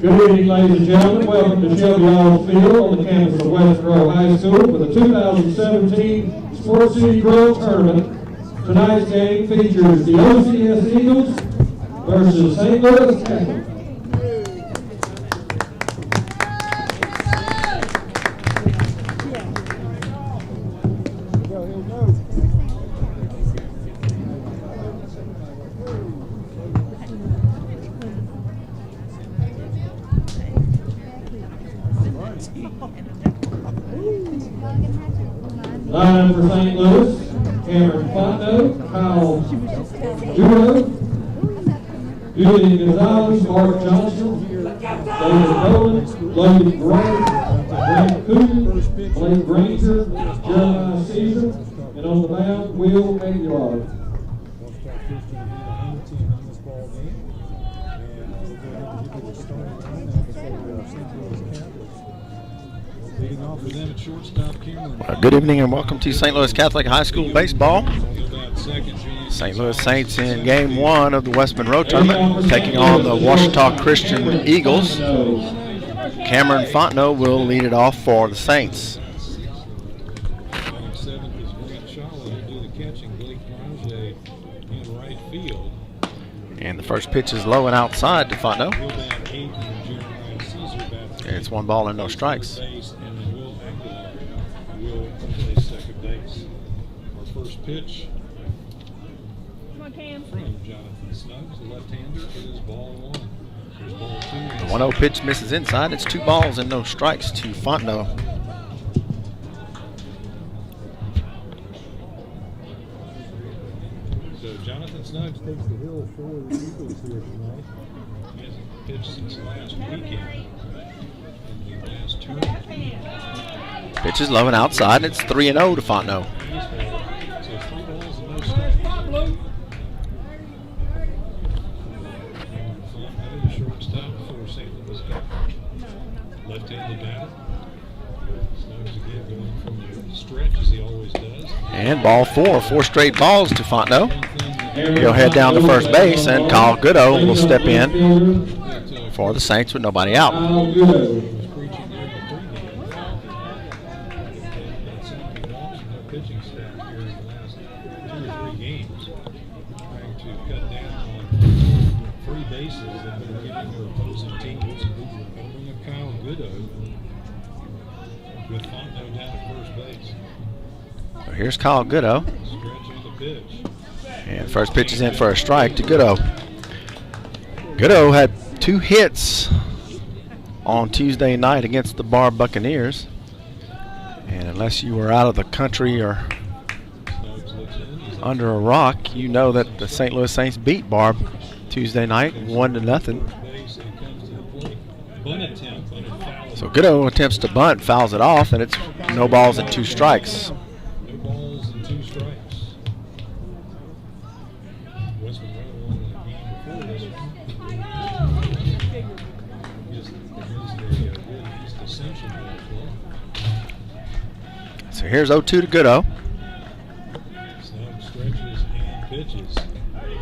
Good evening, ladies and gentlemen. Welcome to Shelby Hall Field on the campus of West Grove High School for the 2017 Sports City Grove Tournament. Tonight's game features the OCS Eagles versus St. Louis Catholic. Line for St. Louis, Cameron Fontenot, Kyle Judo, Julian Gonzalez, Mark Johnson, David Rowland, Logan Gray, Brent Cooper, Blake Granger, Jeremiah Caesar, and on the mound, Will Maguire. Good evening and welcome to St. Louis Catholic High School Baseball. St. Louis Saints in Game 1 of the West Monroe Tournament, taking on the Ouachita Christian Eagles. Cameron Fontenot will lead it off for the Saints. And the first pitch is low and outside to Fontenot. It's 1 ball and no strikes. First pitch from Jonathan Snuggs, the left-hander. It is ball 1. There's ball 2. The 1-0 pitch misses inside. It's 2 balls and no strikes to Fontenot. So Jonathan Snuggs takes the hill for the Eagles here tonight. He hasn't pitched since last weekend in the last tournament. Pitch is low and outside. It's 3-0 to Fontenot. Left-handed batter. Snuggs again going from the stretch as he always does. And ball 4 straight balls to Fontenot. He'll head down to first base, and Kyle Goodo will step in for the Saints with nobody out. Pitching staff here in the last 2 or 3 games, trying to cut down on 3 bases that they're giving their opposing teams. Bring up Kyle Goodo with Fontenot down at first base. So here's Kyle Goodo. Stretch on the pitch. And first pitch is in for a strike to Goodo. Goodo had 2 hits on Tuesday night against the Barr Buccaneers. And unless you were out of the country or under a rock, you know that the St. Louis Saints beat Barr Tuesday night 1-0. So Goodo attempts to bunt, fouls it off, and it's no balls and 2 strikes. No balls and 2 strikes. West Monroe won the game before this one. So here's 0-2 to Goodo. Snug stretches and pitches.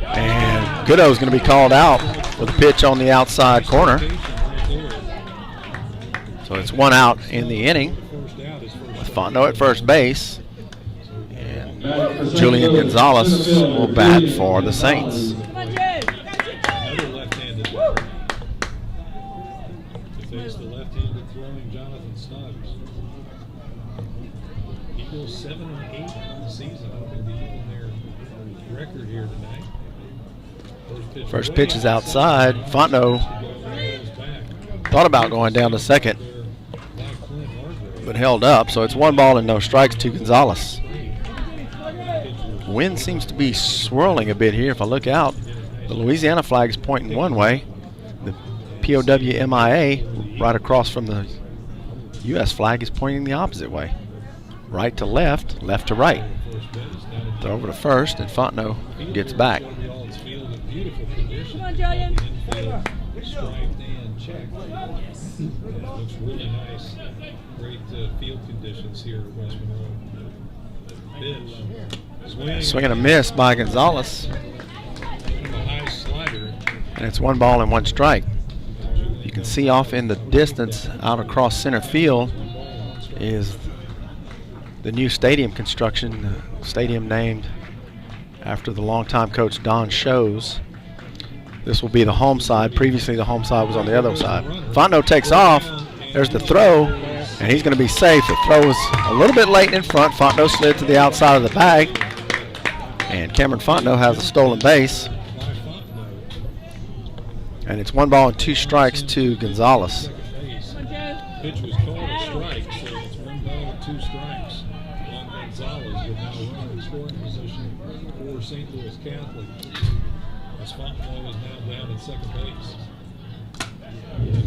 And Goodo's going to be called out with a pitch on the outside corner. So it's 1 out in the inning with Fontenot at first base. And Julian Gonzalez will bat for the Saints. Another left-handed batter to face the left-handed throwing Jonathan Snuggs. Eagles 7-8 on the season, hoping to even their record here tonight. First pitch is outside. Fontenot thought about going down to second, but held up. So it's 1 ball and no strikes to Gonzalez. Wind seems to be swirling a bit here. If I look out, the Louisiana flag is pointing one way. The POW MIA right across from the U.S. flag is pointing the opposite way. Right to left, left to right. Throw over to first, and Fontenot gets back. Come on, Julian. Striped and checked. Looks really nice. Great field conditions here at West Monroe. Pitch. Swing and a miss by Gonzalez. A high slider. And it's 1 ball and 1 strike. You can see off in the distance out across center field is the new stadium construction, the stadium named after the longtime coach Don Shows. This will be the home side. Previously the home side was on the other side. Fontenot takes off. There's the throw, and he's going to be safe. The throw was a little bit late in front. Fontenot slid to the outside of the bag, and Cameron Fontenot has a stolen base. And it's 1 ball and 2 strikes to Gonzalez. Pitch was called a strike, so it's 1 ball and 2 strikes on Gonzalez with now a runner in scoring position for St. Louis Catholic. As Fontenot is now down at second base.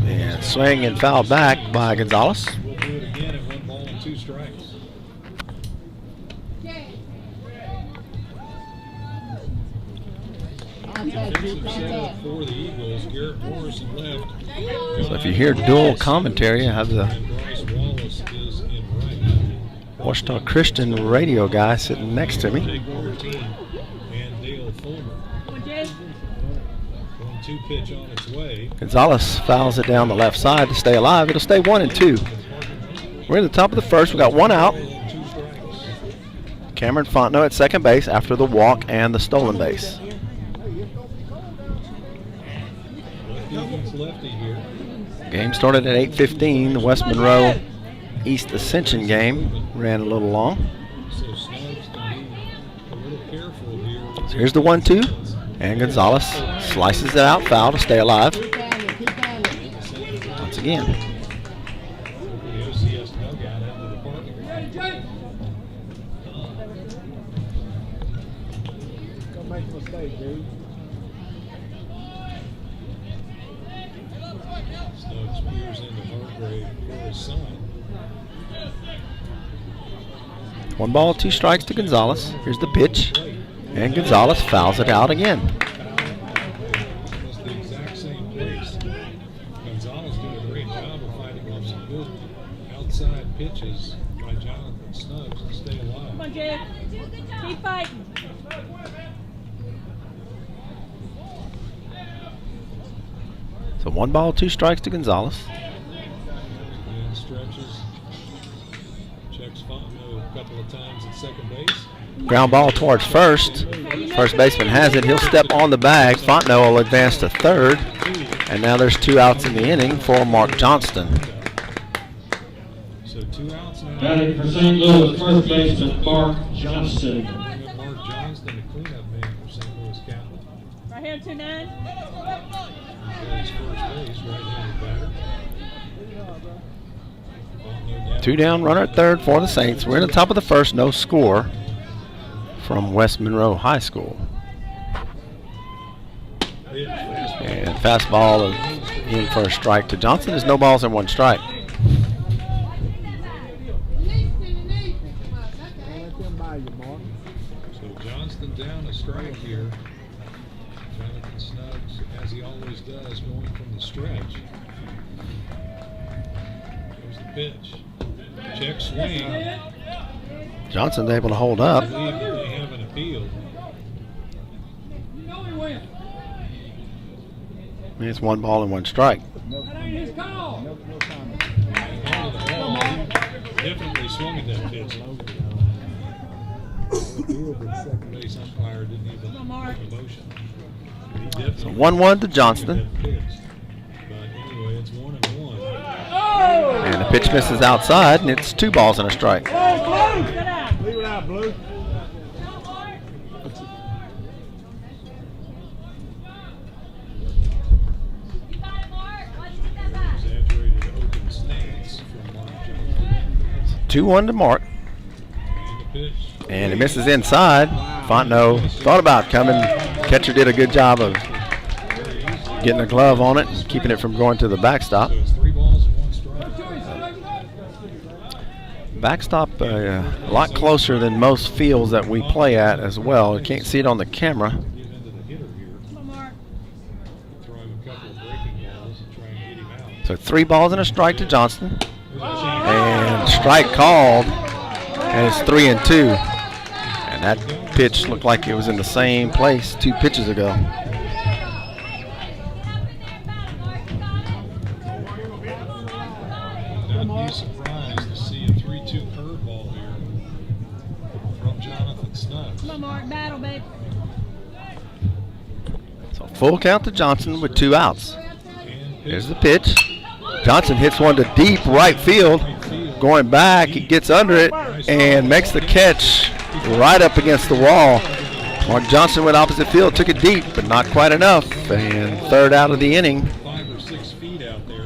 And swing and foul back by Gonzalez. We'll do it again at 1 ball and 2 strikes. Defensive setup for the Eagles. Garrett Morrison left. So if you hear dual commentary, I have the And Bryce Wallace is in right. Washita Christian radio guy sitting next to me. Jake Martin and Dale Fulmer. 1-2 pitch on its way. Gonzalez fouls it down the left side to stay alive. It'll stay 1 and 2. We're in the top of the first. We got 1 out. 2 strikes. Cameron Fontenot at second base after the walk and the stolen base. Lefty against lefty here. Game started at 8:15. The West Monroe East Ascension game ran a little long. So Snubs can be a little careful here. So here's the 1-2, and Gonzalez slices it out foul to stay alive. Once again. The OCS dugout out of the parking lot. Don't make a mistake, dude. Snubs peers into Hargrave for his son. 1 ball, 2 strikes to Gonzalez. Here's the pitch, and Gonzalez fouls it out again. It's the exact same place. Gonzalez did a great job of fighting off some good outside pitches by Jonathan Snubs to stay alive. Come on, Jake. Keep fighting. So 1 ball, 2 strikes to Gonzalez. And stretches. Checks Fontenot a couple of times at second base. Ground ball towards first. First baseman has it. He'll step on the bag. Fontenot will advance to third. And now there's 2 outs in the inning for Mark Johnston. So 2 outs now. Batting for St. Louis, first baseman Mark Johnston. Bring up Mark Johnston, the cleanup man for St. Louis Catholic. Right here, 2-9. Plays first base, right-handed batter. Fontenot 2 down, runner at third for the Saints. We're in the top of the first, no score from West Monroe High School. Pitch, fastball. And fastball in for a strike to Johnson. There's no balls and 1 strike. Don't let them buy you, Mark. So Johnston down a strike here. Jonathan Snubs, as he always does, going from the stretch. There's the pitch. Check swing. I Johnson's able to hold up. believe that they have an appeal. It's 1 ball and 1 strike. No comment. Under the ball, he definitely swung at that pitch. Second base umpire didn't even make a motion. He definitely So 1-1 to Johnston. that pitch. But anyway, it's 1-1. And the pitch misses outside, and it's 2 balls and a strike. Sit down. Leave it out, Blue. Exaggerated open stance from Mark Johnson. 2-1 to Mark. And the pitch. And it misses inside. Fontenot thought about coming. Catcher did a good job of getting a glove on it and keeping it from going to the backstop. So it's 3 balls and 1 strike. Backstop a lot closer than most fields that we play at as well. You can't see it on the camera. Get into the hitter here. Come on, Mark. Throw him a couple of breaking balls and try and get him out. So 3 balls and a strike to Johnston. There's a chance. And strike called. And it's 3-2. And that pitch looked like it was in the same place 2 pitches ago. be surprised to see a 3-2 curveball here from Jonathan Snubs. Come on, Mark. Battle, babe. So full count to Johnson with 2 outs. And Here's the pitch. Johnson hits one to deep right field. Going back, he gets under it and makes the catch right up against the wall. Mark Johnson went opposite field, took it deep, but not quite enough. And 3rd out of the inning. 5 or 6 feet out there,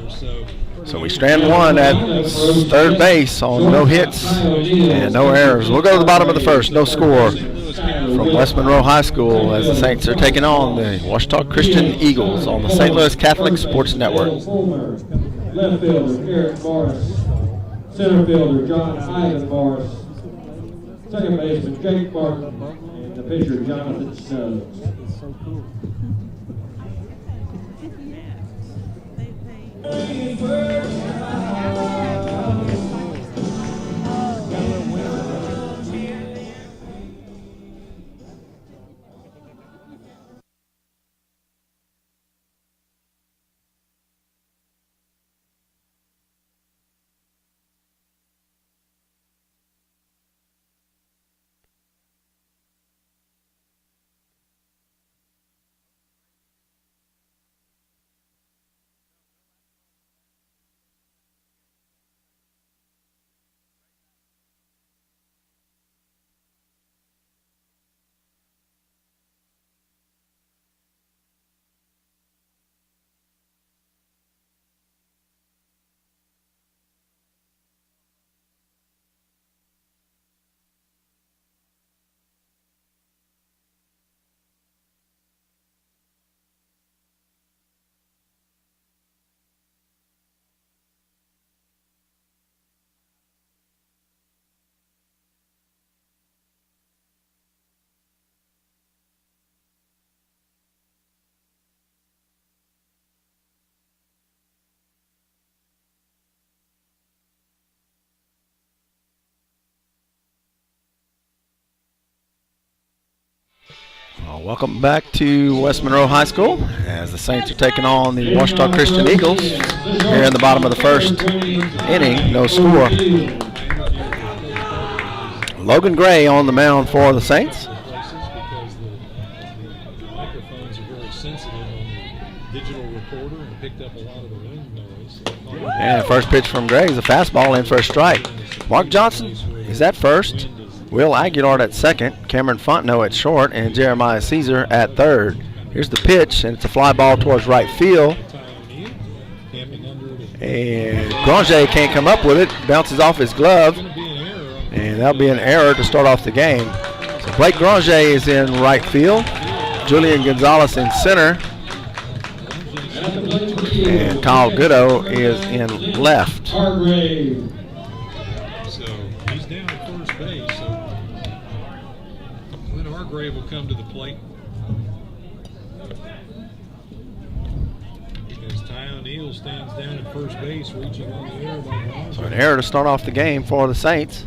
So we strand 1 at 3rd base on no hits and no errors. We'll go to the bottom of the 1st. No score from West Monroe High School as the Saints are taking on the Ouachita Christian Eagles on the St. Louis Catholic Sports Network. Left fielder Eric Morris. Center fielder John Ivan Morris. Second baseman Jake Barton. And the pitcher Jonathan Snubs. Welcome back to West Monroe High School as the Saints are taking on the Ouachita Christian Eagles here in the bottom of the 1st inning. No score. Logan Gray on the mound for the Saints. because the microphones are very sensitive on the digital recorder and picked up a lot of the wind noise. And first pitch from Gray is a fastball in for a strike. Mark Johnson is at first. Will Aguilar at second, Cameron Fontenot at short, and Jeremiah Caesar at 3rd. Here's the pitch, and it's a fly ball towards right field. And Granger can't come up with it, bounces off his glove, and that'll be an error to start off the game. So Blake Granger is in right field, Julian Gonzalez in center, and Kyle Goodo is in left. Hargrave. So he's down at first base. So Clint Hargrave will come to the plate. As Ty O'Neill stands down at first base, reaching on the air by So an error to start off the game for the Saints.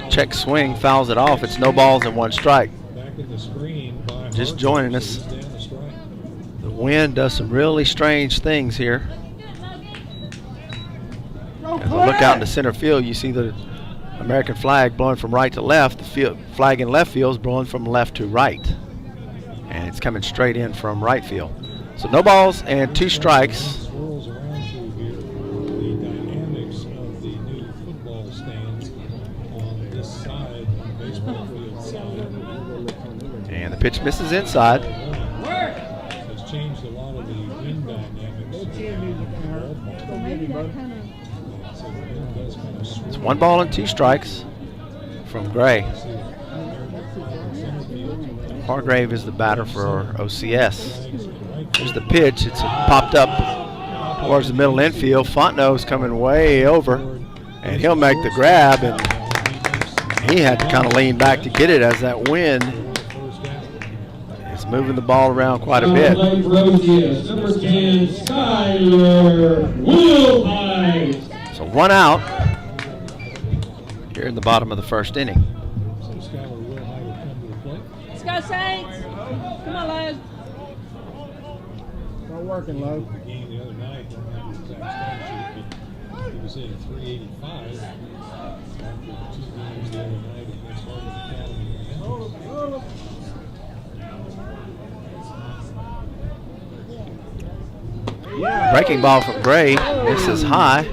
Check swing, fouls it off. It's no balls and 1 strike. back in the screen by Just Hargrave, joining us. who's down the strike. The wind does some really strange things here. As I look out into center field, you see the American flag blowing from right to left. The flag in left field is blowing from left to right. And it's coming straight in from right field. So no balls and 2 strikes. Swirls around through here, the dynamics of the new football stands on this side, baseball field side. And the pitch misses inside. Has changed a lot of the wind dynamics. So the wind does kind of swirl. It's 1 ball and 2 strikes from Gray. Hargrave is the batter for OCS. Here's the pitch. It's popped up towards the middle infield. Fontenot's coming way over, and he'll make the grab, and he had to kind of lean back to get it as that wind is moving the ball around quite a bit. Lake Rosius, number 10, Skyler Wilhite. So 1 out here in the bottom of the 1st inning. So Skylar Wilhite will come to the plate. Let's go, Saints. Come on, Lowe. Start working, Lowe. The game the other night, I don't have the exact stat sheet, He was hitting 385 after 2 games the other night against Harding Academy. Breaking ball from Gray. This is high.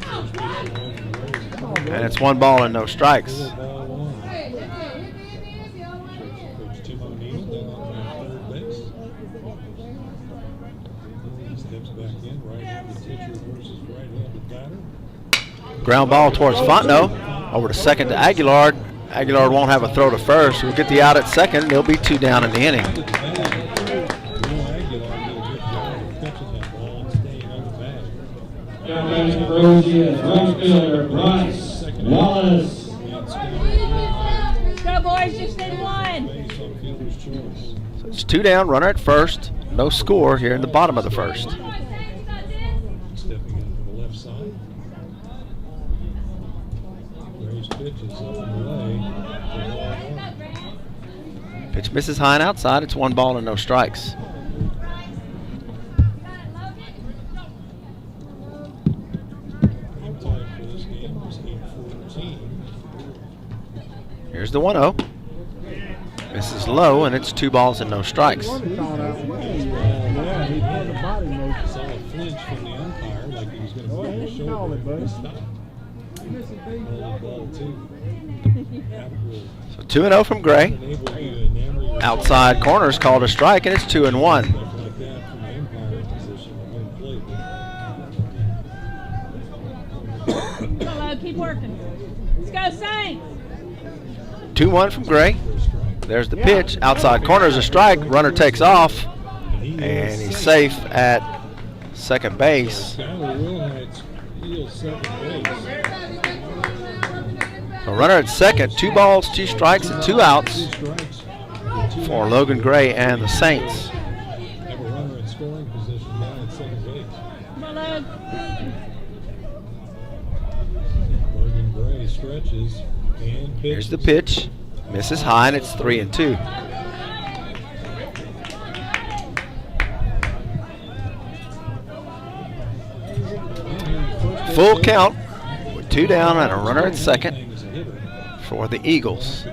And it's 1 ball and no strikes. Ball 1. Coach Tim O'Neill down on third base. He steps back in, right-handed pitcher versus right-handed batter. Ground ball towards Fontenot. Over to second to Aguilar. Aguilar won't have a throw to first. We'll get the out at second. There'll be 2 down in the inning. Aguilar did a good job of catching that ball and staying on the bag. Now batting for OCS, right fielder Bryce Wallace. Go, boys. Just need 1. Base on fielder's choice. So it's 2 down, runner at first. No score here in the bottom of the first. Stepping in from the left side. Gray's pitch is up and away. For ball 1. Pitch misses high and outside. It's 1 ball and no strikes. Game time for this game was 8:14. Here's the 1-0. Misses low, and it's 2 balls and no strikes. Yeah, he had the body motion. Saw a flinch from the umpire, like he was going to Go move ahead his and call shoulder. it, buddy. Stop. Ball 2. That will So 2-0 from Gray. enable you to enamor your Outside corner is called a strike, and it's 2-1. stuff like that from the umpire position at home plate. Come on, Lo. Keep working. Let's go, Saints. 2-1 from Gray. There's the pitch. Outside corner is a strike. Runner takes off, and he's safe at second base. Skyler Wilhite's field second base. A runner at second. 2 balls, 2 strikes, and 2 outs 2 strikes. for Logan Gray and the Saints. Have a runner in scoring position now at second base. Come on, Lo. Logan Gray stretches and pitches. Here's the pitch. Misses high, and it's 3-2. Full count with 2 down and a runner at second for the Eagles.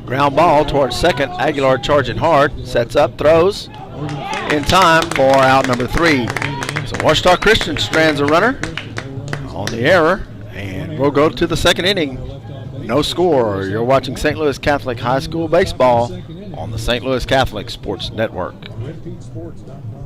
Ground ball towards second. Aguilar charging hard. Sets up, throws in time for out number 3. So Ouachita Christian strands a runner on the error, and we'll go to the second inning. No score. You're watching St. Louis Catholic High School Baseball on the St. Louis Catholic Sports Network. RedPeakSports.com.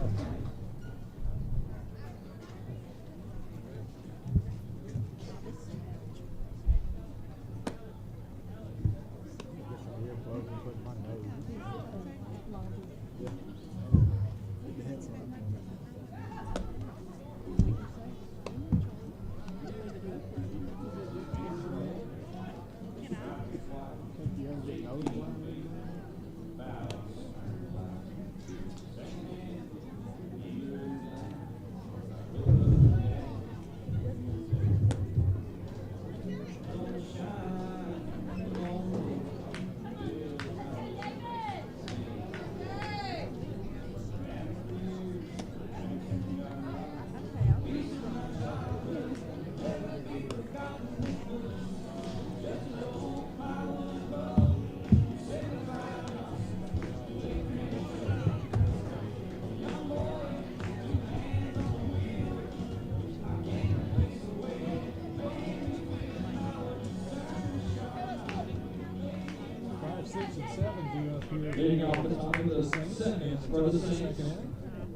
Leading off the top of the second for the Saints,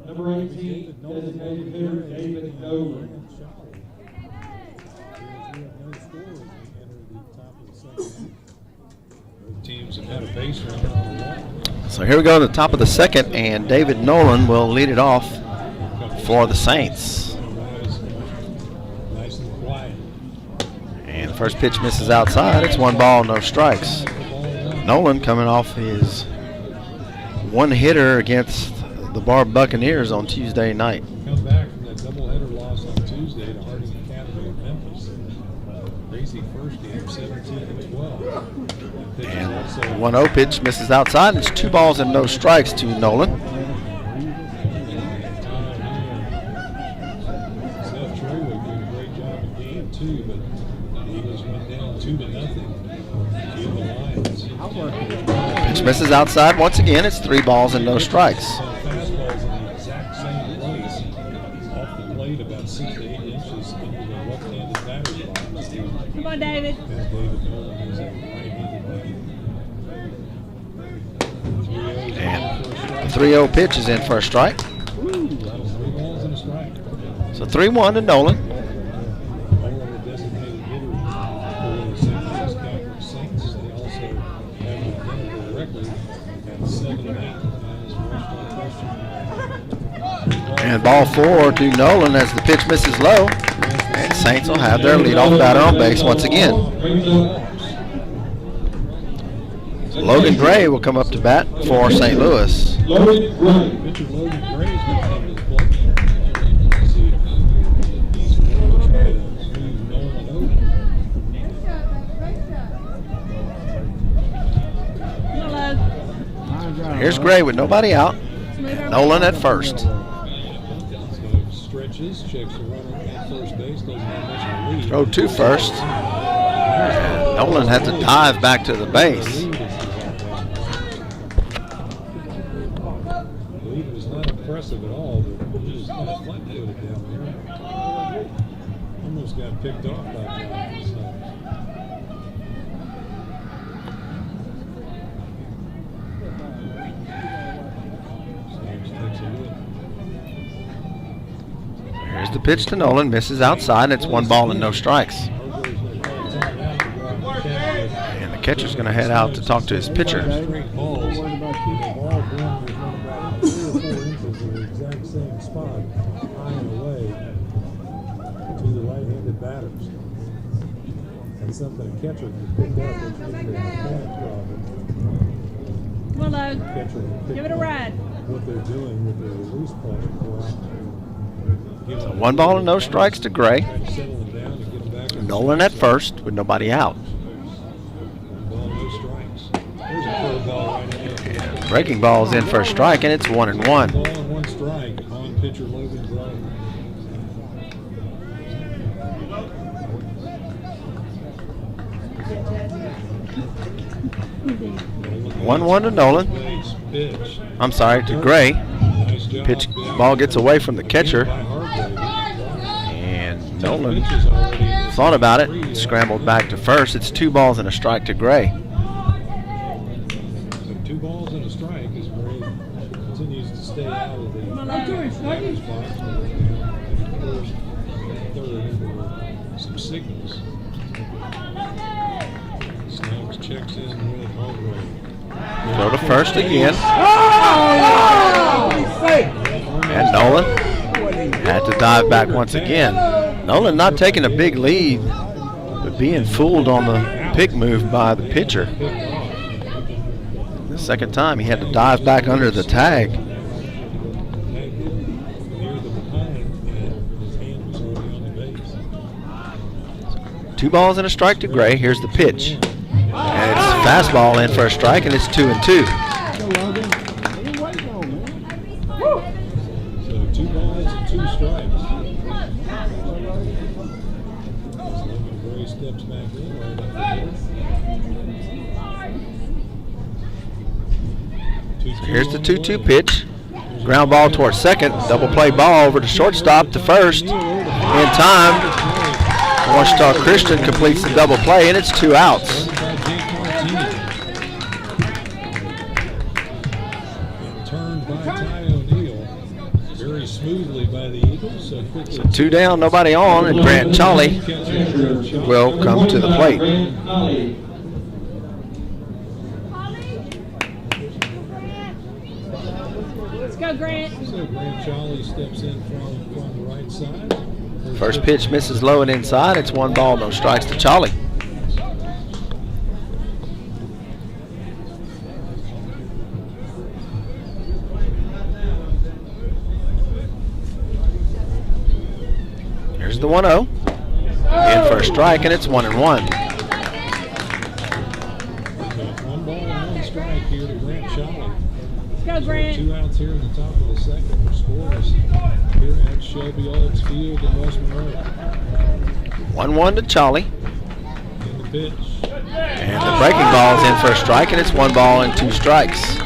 number 18, designated hitter David Nolan. Teams have had a base runner on the wall. So here we go to the top of the second, and David Nolan will lead it off for the Saints. Nice and quiet. And the first pitch misses outside. It's 1 ball, no strikes. Nolan coming off his 1 hitter against the Barb Buccaneers on Tuesday night. Come back from that doubleheader loss on Tuesday to Harding Academy of Memphis. Crazy first game, 17-12. And 1-0 pitch misses outside. It's 2 balls and no strikes to Nolan. Pitch misses outside once again. It's 3 balls and no strikes. Fastballs in the exact same place, off the plate about 6 to 8 inches into the left-handed batter's box. Come on, David. And David Nolan is a right-handed batter. And the 3-0 pitch is in for a strike. That was 3 balls and a strike. So 3-1 to Nolan. Nolan, the designated hitter for the St. Louis Catholic Saints. They also have an identical record at 7-8 as Washington Christian. And ball 4 to Nolan as the pitch misses low. And Saints will have their leadoff batter on base once again. So Logan Gray will come up to bat for St. Louis. Logan Gray. Pitcher Logan Gray is going to come to the plate. Let's see if he's going to try to smooth Nolan over. Come on, Logan. Here's Gray with nobody out. Smooth over. Nolan at first. So stretches, checks the runner at first base, doesn't have much of a lead. Throw to first. And Nolan had to dive back to the base. The lead was not impressive at all, but he was kind of flat-footed down there. Almost got picked off by John. So. James takes a look. Here's the pitch to Nolan. Misses outside. It's 1 ball and no strikes. And the catcher's going to head out to talk to his pitcher. Straight balls. The ball brim was run about 3 or 4 inches in the exact same spot, high and away to the right-handed batters. That's something a catcher can pick up, which is a mechanics problem. Come on, Logan. Catcher can pick Give it a up ride. what they're doing with their release point. So 1 ball and no strikes to Gray. Settle them down and get them back. Nolan at first with nobody out. 1 ball, no strikes. There's a curveball right in there. Breaking ball is in for a strike, and it's 1-1. Ball and 1 strike on pitcher Logan Gray. 1-1 to Nolan. Pitch. I'm sorry, to Gray. Nice job. Pitch ball gets away from the catcher, By Hargrave. and Nolan Pitches already. thought about it, scrambled back to first. It's 2 balls and a strike to Gray. So 2 balls and a strike as Gray continues to stay out of the Come on, batter's Logan. box. First, third into some signals. Snipes checks in with Hargrave. Throw to first again. And Nolan had to dive back once again. Nolan not taking a big lead, but being fooled on the pick move by the pitcher. The second time he had to dive back under the tag. Near the behind, and his hand was already on the base. 2 balls and a strike to Gray. Here's the pitch. And it's fastball in for a strike, and it's 2-2. So 2 balls and 2 strikes. As Logan Gray steps back in right after this. Here's the 2-2 pitch. Ground ball towards second. Double play ball over to shortstop to first. In time, Washita Christian completes the double play, and it's 2 outs. Turned by Ty O'Neill very smoothly by the Eagles. So quickly. So 2 down, nobody on, and Grant Cholly will come to the plate. Let's go, Grant. So Grant Cholly steps in from the right side. First pitch misses low and inside. It's 1 ball, no strikes to Cholly. Here's the 1-0. In for a strike, and it's 1-1. So 1 ball and 1 strike here to Grant Cholly. Let's go, Grant. 2 outs here in the top of the second for scores here at Shelby Olds Field in West Monroe. 1-1 to Cholly. In the pitch. And the breaking ball is in for a strike, and it's 1 ball and 2 strikes.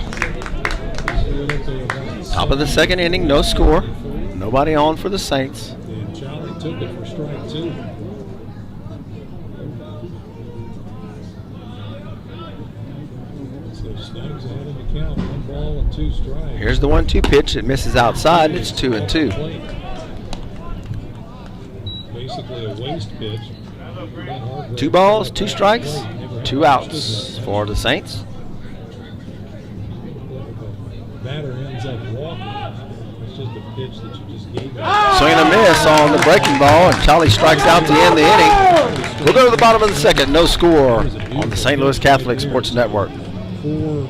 Top of the second inning, no score. Nobody on for the Saints. And Charlie took it for strike 2. So Snuggs out of the count, 1 ball and 2 strikes. Here's the 1-2 pitch. It misses outside. It's 2-2. Basically a waste pitch. 2 balls, 2 strikes, 2 outs for the Saints. Batter ends up walking. It's just a pitch that you just gave him. Swing and a miss on the breaking ball, and Charlie strikes out to end the inning. We'll go to the bottom of the second. No score on the St. Louis Catholic Sports Network. 4.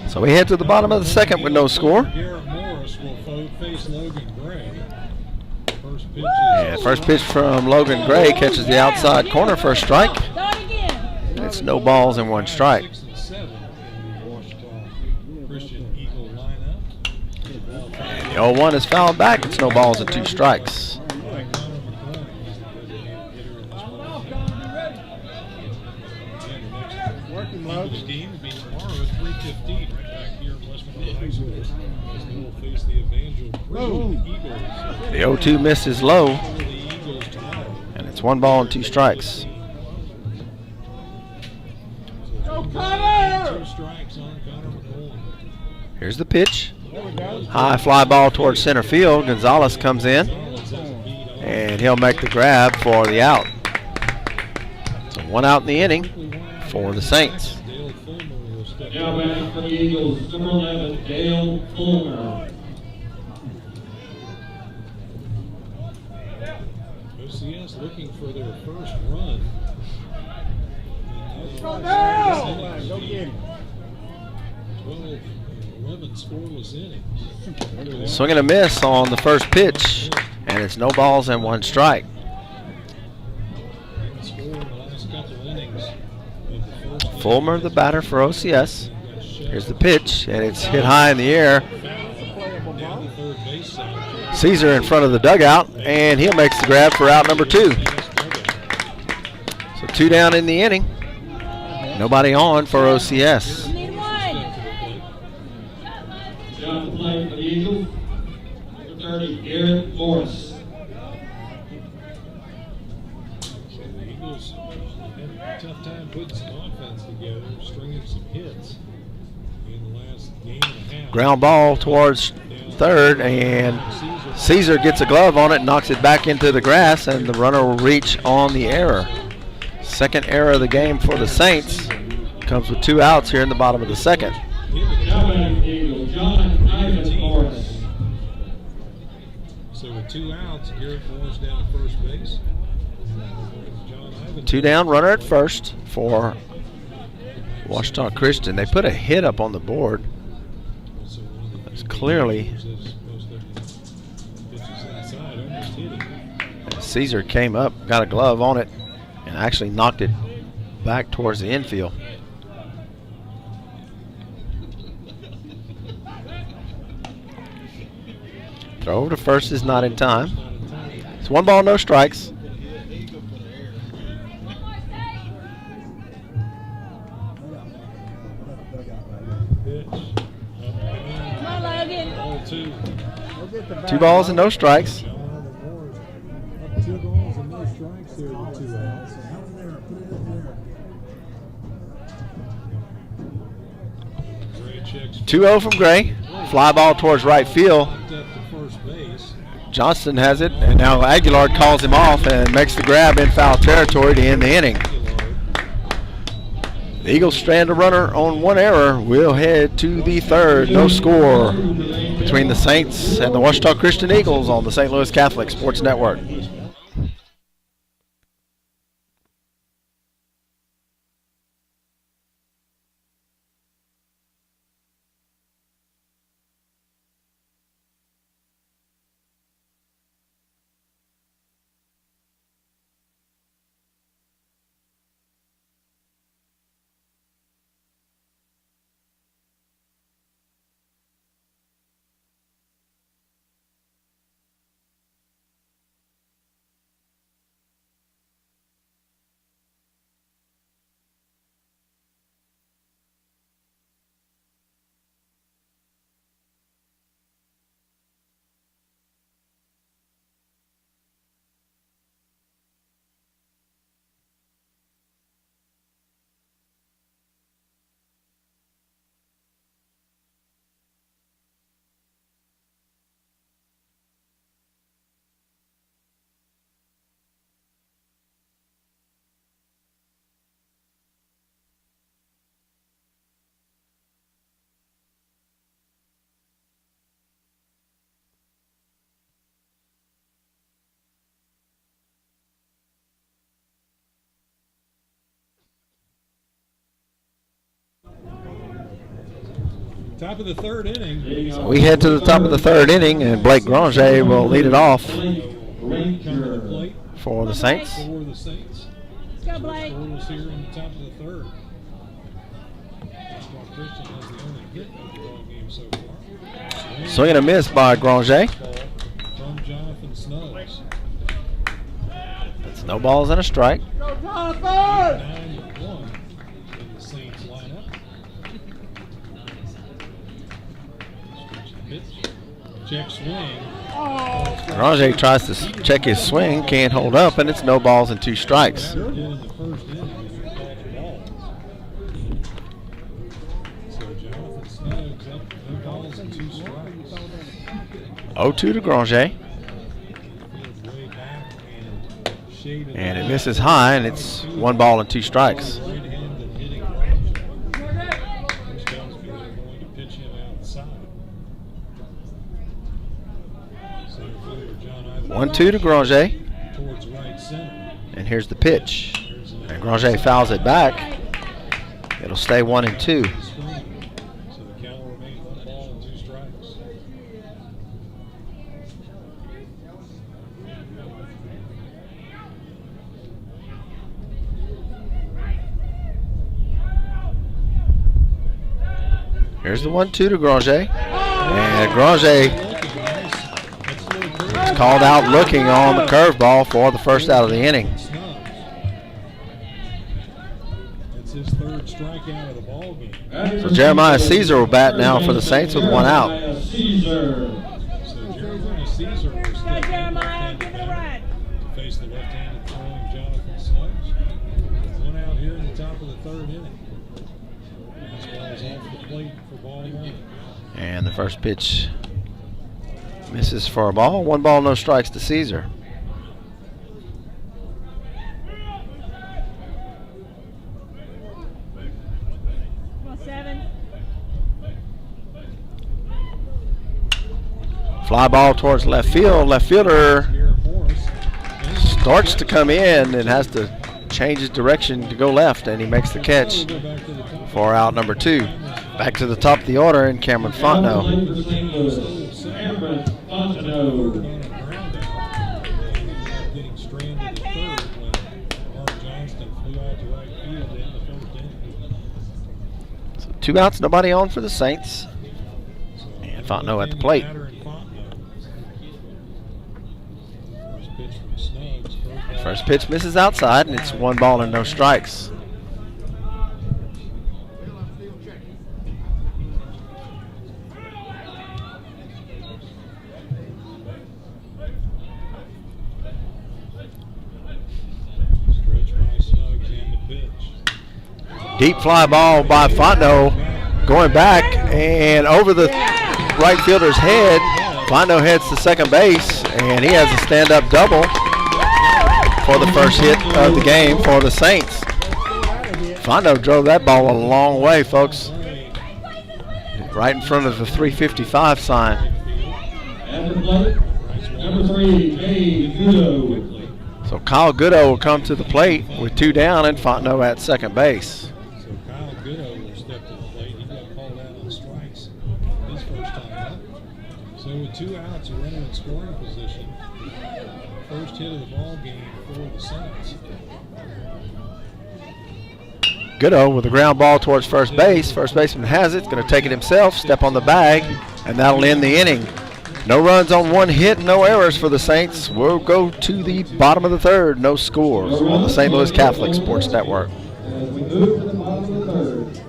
So we head to the bottom of the second with no score. Garrett Morris will face Logan Gray. And first pitch from Logan Gray catches the outside corner for a strike. Start again. And it's no balls and 1 strike. 6 and 7 in the Washington Christian Eagle lineup. And the 0-1 is fouled back. It's no balls and 2 strikes. Eagles game will be tomorrow at 3:15 right back here in West Monroe High School as they will face the Evangel Christian Eagles. The 0-2 miss is low, The Eagles tomorrow. and it's 1 ball and 2 strikes. 2 strikes on Connor McCollum. Here's the pitch. High fly ball towards center field. Gonzalez comes in, and he'll make the grab for the out. So 1 out in the inning for the Saints. Dale Fulmer will step Now batting for the Eagles, number 11, Dale Fulmer. OCS looking for their first run. Go get him. 12 and 11 scoreless innings. Swing and a miss on the first pitch, and it's no balls and 1 strike. Scored in the last couple innings of the first. Fulmer, the batter for OCS. Here's the pitch, and it's hit high in the air. Down the third base side. Caesar in front of the dugout, and he'll make the grab for out number 2. So 2 down in the inning. Nobody on for OCS. Need 1. Down to play for the Eagles, number 30, Garrett Morris. So the Eagles had a tough time putting some offense together, stringing some hits. in the last game and a half. Ground ball towards third, and Caesar gets a glove on it, knocks it back into the grass, and the runner will reach on the error. Second error of the game for the Saints. Comes with 2 outs here in the bottom of the second. Cowboy Eagle, John Ivan Morris. So with 2 outs, Garrett Moore's down at first base. John Ivan 2 down, runner at first for Ouachita Christian. They put a hit up on the board. also one of the It's clearly pitches inside, almost hit it. Caesar came up, got a glove on it, and actually knocked it back towards the infield. Throw over to first is not in time. It's 1 ball, no strikes. Pitch. Come on, Logan. Ball 2. 2 balls and no strikes. John Ivan Moore's up 2 balls and no strikes here with 2 outs. Gray checks 2-0 from Gray. Fly ball towards right field. popped up to first base. Johnston has it, and now Aguilar calls him off and makes the grab in foul territory to end the inning. The Eagles strand a runner on 1 error. We'll head to the third. No score between the Saints and the Ouachita Christian Eagles on the St. Louis Catholic Sports Network. Top of the third inning. So we head to the top of the third inning, and Blake Granger will lead it off Come to the plate for the Saints. for the Saints. Let's go, Blake. Scoreless here in the top of the third. Ouachita Christian has the only hit of the ball game so far. Swing and a miss by Granger. Ball from Jonathan Snuggs. It's no balls and a strike. 9-1 in the Saints lineup. Pitch. Check swing. Granger tries to check his swing, can't hold up, and it's no balls and 2 strikes. Did in the first inning was called the balls. So Jonathan Snuggs up 2 balls and 2 strikes. 0-2 to Granger, Field way back and shaded and it left. misses high, and it's 1 ball and 2 strikes. Right-handed hitting Granger. Coach Delsby, they're going to pitch him outside. Center fielder John Ivan 1-2 to Granger, towards right center. and here's the pitch. And Granger fouls it back. It'll stay 1-2. So the count will remain 1 ball and 2 strikes. Here's the 1-2 to Granger, and Granger is called out looking on the curveball for the first out of the inning. It's his 3rd strikeout of the ball game. So Jeremiah Caesar will bat now for the Saints with 1 out. Jeremiah Caesar. So Jeremiah Caesar will Go, step in Jeremiah. left-handed Give it a batter ride. to face the left-handed throwing Jonathan Snuggs. 1 out here in the top of the 3rd inning. This ball is off the plate straight for ball one. And the first pitch misses for a ball. 1 ball, no strikes to Caesar. Come on, 7. Fly ball towards left field. Left fielder Garrett Morris. starts to come in and has to change his direction to go left, and he makes the catch Go back to the top. for out number 2. Back to the top of the order, and Cameron Fontenot. Cameron Fontenot. On a ground out. Getting stranded at third when Mark Johnston flew out to right field in the first inning. So 2 outs, nobody on for the Saints. And Fontenot at the plate. Batter and Fontenot. First pitch from Snuggs. First pitch misses outside, and it's 1 ball and no strikes. Stretch by Snuggs and the pitch. Deep fly ball by Fontenot, going back and over the right fielder's head. Fontenot heads to second base, and he has a stand-up double for the first hit of the game for the Saints. Fontenot drove that ball a long way, folks. Right in front of the 355 sign. At the plate, number 3, Dave Gudo. So Kyle Goodo will come to the plate with 2 down, and Fontenot at second base. So Kyle Goodo will step to the plate. He got called out on strikes his first time up. So with 2 outs, a runner in scoring position. First hit of the ball game for the Saints. Goodo with a ground ball towards first base. First baseman has it, going to take it himself, step on the bag, and that'll end the inning. No runs on 1 hit, no errors for the Saints. We'll go to the bottom of the 3rd, no scores on the St. Louis Catholic Sports Network. As we move to the bottom of the 3rd.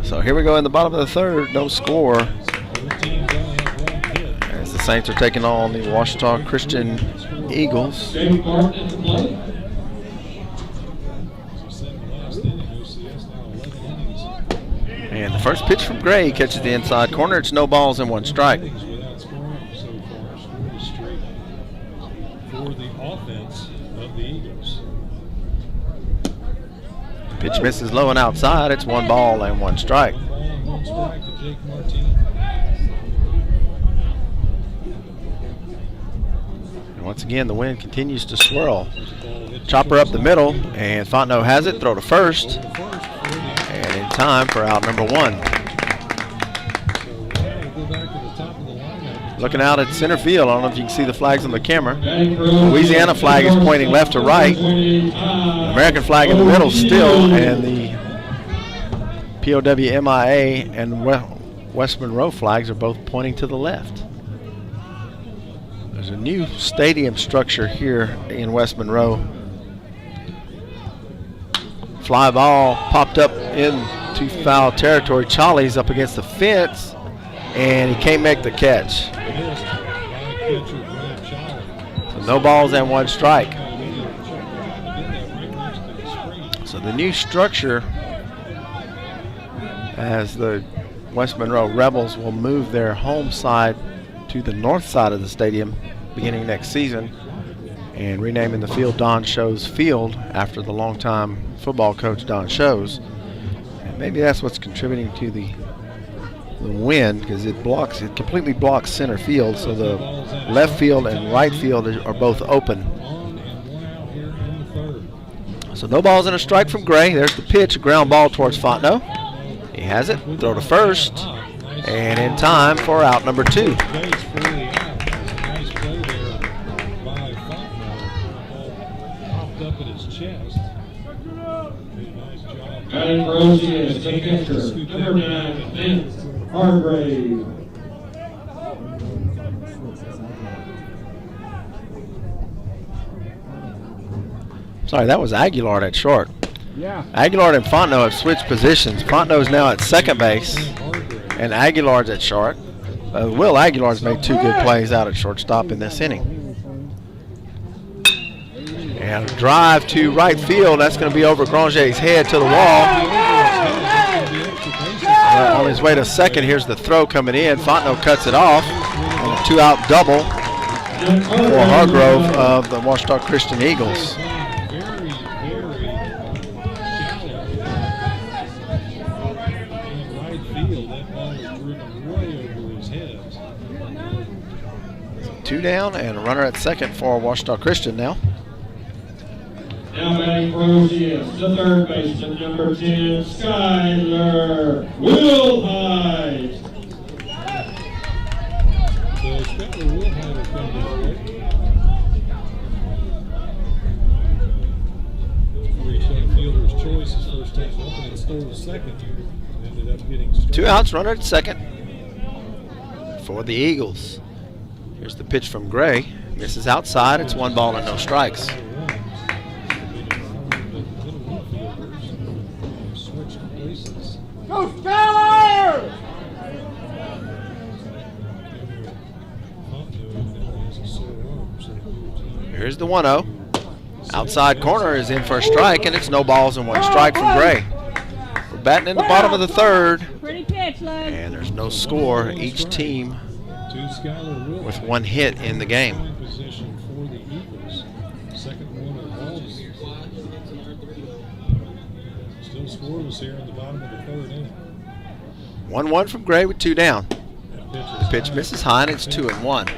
So here we go in the bottom of the 3rd, no score. Both teams only have 1 hit. As the Saints are taking on the Ouachita Christian Eagles. Dave Martin at the plate. As we said in the last inning, OCS now 11 innings. And the first pitch from Gray catches the inside corner. It's no balls and 1 strike. Innings without scoring so far. Scored straight for the offense of the Eagles. Pitch misses low and outside. It's 1 ball and 1 strike. 1 ball and 1 strike to Jake Martin. And once again, the wind continues to swirl. Chopper up the middle, and Fontenot has it. Throw to first, and in time for out number 1. Looking out at center field. I don't know if you can see the flags on the camera. Louisiana flag is pointing left to right. The American flag in the middle still, and the POW MIA and West Monroe flags are both pointing to the left. There's a new stadium structure here in West Monroe. Fly ball popped up into foul territory. Charlie's up against the fence, and he can't make the catch. Missed by pitcher Brad Charlie. So No balls and one strike. So the new structure, as the West Monroe Rebels will move their home side to the north side of the stadium beginning next season, and renaming the field Don Shows Field after the longtime football coach Don Shows. And maybe that's what's contributing to the wind, because it completely blocks center field, so the left field and right field are both open. So no balls and a strike from Gray. There's the pitch, a ground ball towards Fontenot. He has it, throw to first, and in time for out number 2. Batting for OCS, the catcher, number 9, Vince Hargrave. Sorry, that was Aguilar at short. Yeah. Aguilar and Fontenot have switched positions. Fontenot's now at second base, and Aguilar's at short. Will Aguilar's made 2 good plays out at shortstop in this inning. And a drive to right field. That's going to be over Granger's head to the wall. On his way to second, here's the throw coming in. Fontenot cuts it off. And a 2-out double for Hargrove of the Ouachita Christian Eagles. Two down and a runner at second for Ouachita Christian now. Now batting for OCS, the third baseman, number 10, Skyler Wilhite. So Skyler Wilhite will come this way. Reached that fielder's choice his first time up and stole the second. Ended up getting struck. 2 outs, runner at second for the Eagles. Here's the pitch from Gray. Misses outside. It's 1 ball and no strikes. Go Skyler! Here's the 1-0. Outside corner is in for a strike, and it's no balls and 1 strike from Gray. We're batting in the bottom of the third, Pretty pitch, Lug. and there's no score. Each team with 1 hit in the game. Position for the Eagles. Second one of Walden. Still scoreless here in the bottom of the third inning. 1-1 from Gray with 2 down. That Pitch misses high, and it's 2-1. Come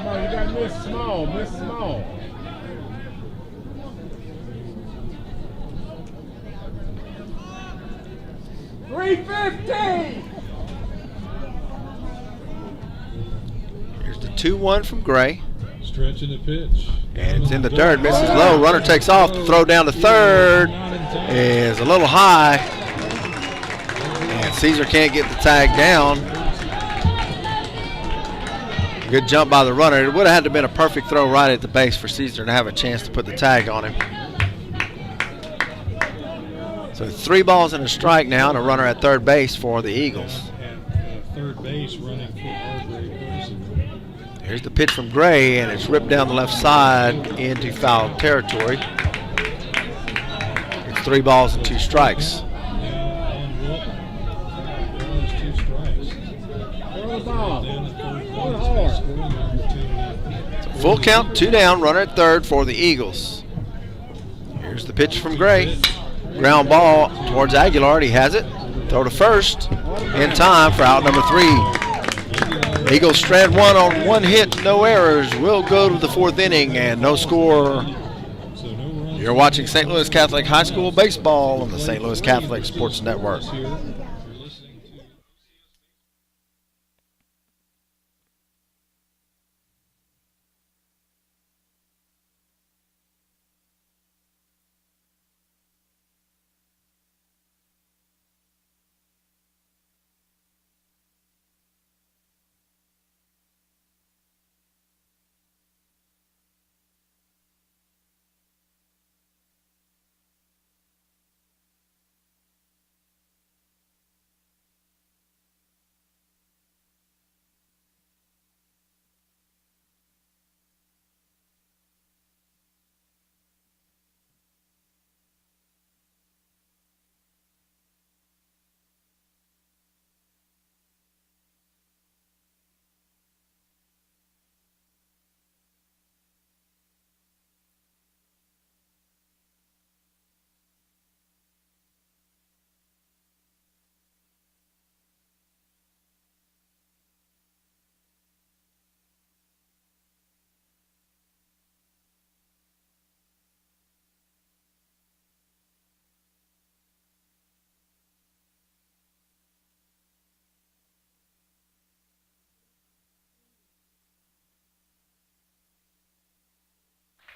on, you got miss small, miss small. $3.50. Here's the 2-1 from Gray. Stretching the pitch. And it's in the dirt, misses low. Runner takes off. The throw down to third is a little high. And Caesar can't get the tag down. Good jump by the runner. It would have had to have been a perfect throw right at the base for Caesar to have a chance to put the tag on him. So 3 balls and a strike now, and a runner at third base for the Eagles. At third base running for Hargrave Person. Here's the pitch from Gray, and it's ripped down the left side into foul territory. It's 3 balls and 2 strikes. So full count, 2 down, runner at third for the Eagles. Here's the pitch from Gray. Ground ball towards Aguilar. He has it. Throw to first in time for out number 3. Eagles strand 1 on 1 hit, no errors. We'll go to the 4th inning and no score. You're watching St. Louis Catholic High School baseball on the St. Louis Catholic Sports Network.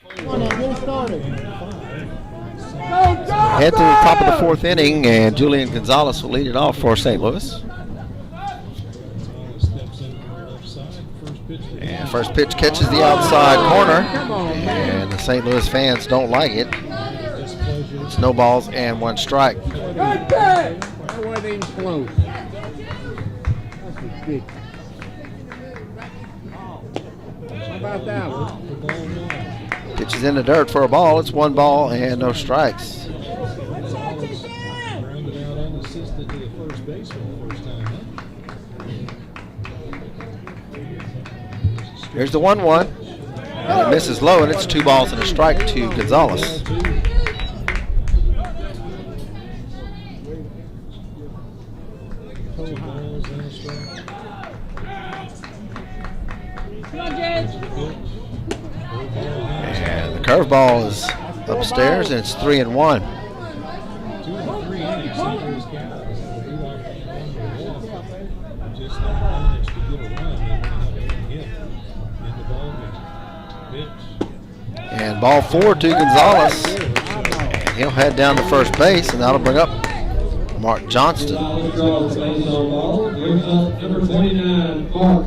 Get started. Head to the top of the fourth inning, and Julian Gonzalez will lead it off for St. Louis. Steps in from the left side. First pitch. And first pitch catches the outside corner, and the St. Louis fans don't like it. It's no balls and one strike. That wasn't even close. That's ridiculous. How about that one? The ball one. Pitches in the dirt for a ball. It's one ball and no strikes. Grounded out unassisted to the first baseman the first time up. Here's the 1-1. And it misses low, and it's 2 balls and a strike to Gonzalez. Two balls and a strike. Come on, Judge. And the curveball is upstairs, and it's 3-1. 2 of the 3 innings, St. Louis Cowboys have a lead off run or walk. Just not managed to get a run. They went up and hit in the ballgame. Pitch. And ball 4 to Gonzalez. And he'll head down to first base, and that'll bring up Mark Johnston. Gonzalez draws base on ball. Brings up number 29, Mark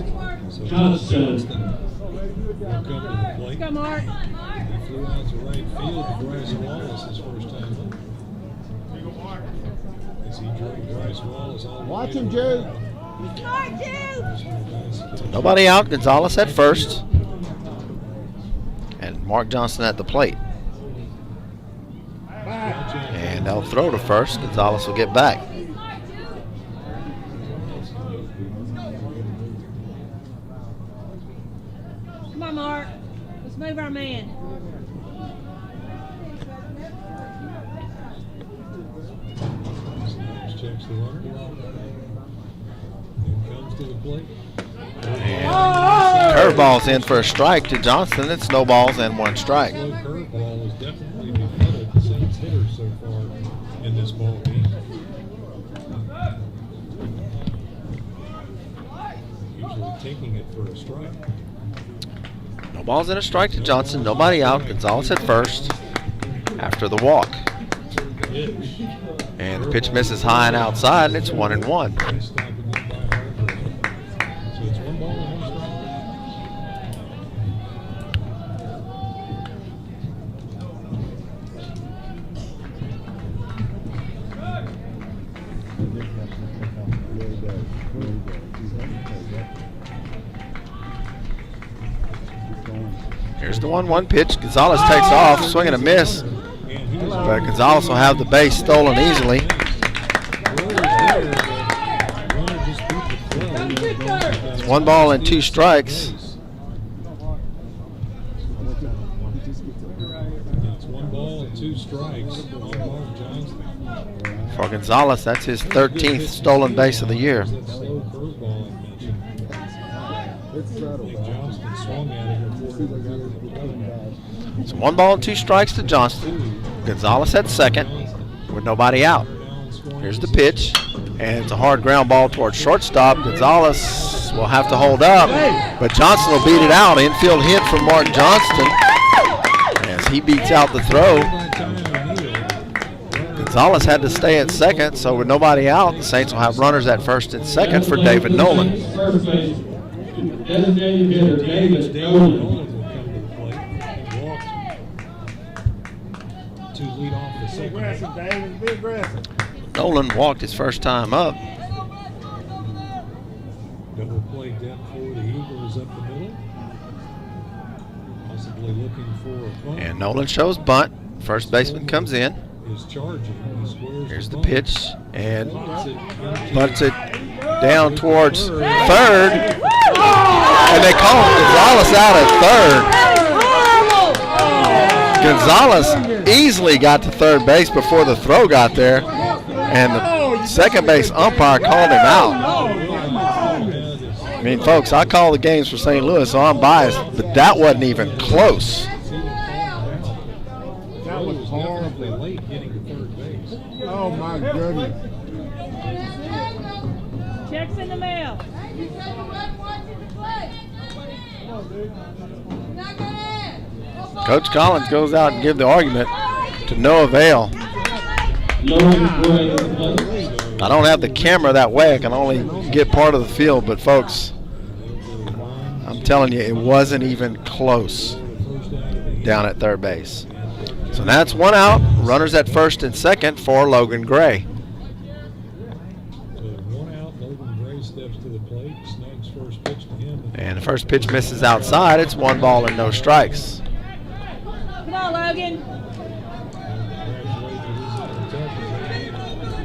Johnston. Will come to the plate. Come, Mark. He flew out to right field to Bryce Wallace his first time up. As he drove Bryce Wallace all the Watch way him, to Jude. the Nobody out. Gonzalez at first. And Mark Johnston at the plate. And they'll throw to first. Gonzalez will get back. Come on, Mark. Let's move our man. Snipes checks the runner. Then comes to the plate. Curveball's in for a strike to Johnston. It's no balls and 1 strike. Slow curveball has definitely befuddled the Saints hitters so far in this ball game. Usually taking it for a strike. No balls and a strike to Johnson. Nobody out. Gonzalez at first after the walk. Pitch. And the pitch misses high and outside, and it's 1-1. Nice stopping it by Harper. So it's 1 ball and 1 strike. Here's the 1-1 pitch. Gonzalez takes off, swing and a miss. But Gonzalez will have the base stolen easily. It's 1 ball and 2 strikes. It's 1 ball and 2 strikes on Mark Johnston. For Gonzalez, that's his 13th stolen base of the year. That slow curveball I mentioned. I think Johnston swung at it before he got to the plate. It's 1 ball and 2 strikes to Johnston. Gonzalez at second with nobody out. Here's the pitch, and it's a hard ground ball towards shortstop. Gonzalez will have to hold up, but Johnston will beat it out. Infield hit from Mark Johnston as he beats out the throw. Gonzalez had to stay at second, so with nobody out, the Saints will have runners at first and second for David Nolan. First base, designated hitter David Nolan. To lead off the second. Aggressive, David. Be aggressive. Nolan walked his first time up. Double play depth for the Eagles up the middle. Possibly looking for a bunt. And Nolan shows bunt. First baseman comes in. Is charging. He squares Here's the bunt. pitch, and Bunts it into butts it down towards third. And they call Gonzalez out at third. Gonzalez easily got to third base before the throw got there, and the second base umpire called him out. I mean, folks, I call the games for St. Louis, so I'm biased, but that wasn't even close. That was definitely horrible. late getting to third base. Oh, my goodness. Checks in the mail. Coach Collins goes out and gives the argument to no avail. Logan Gray at the plate. I don't have the camera that way. I can only get part of the field. But, folks, I'm telling you, it wasn't even close down at third base. So that's one out. Runners at first and second for Logan Gray. So 1 out, Logan Gray steps to the plate, snags first pitch to him. And the first pitch misses outside. It's 1 ball and no strikes. Come on, Logan.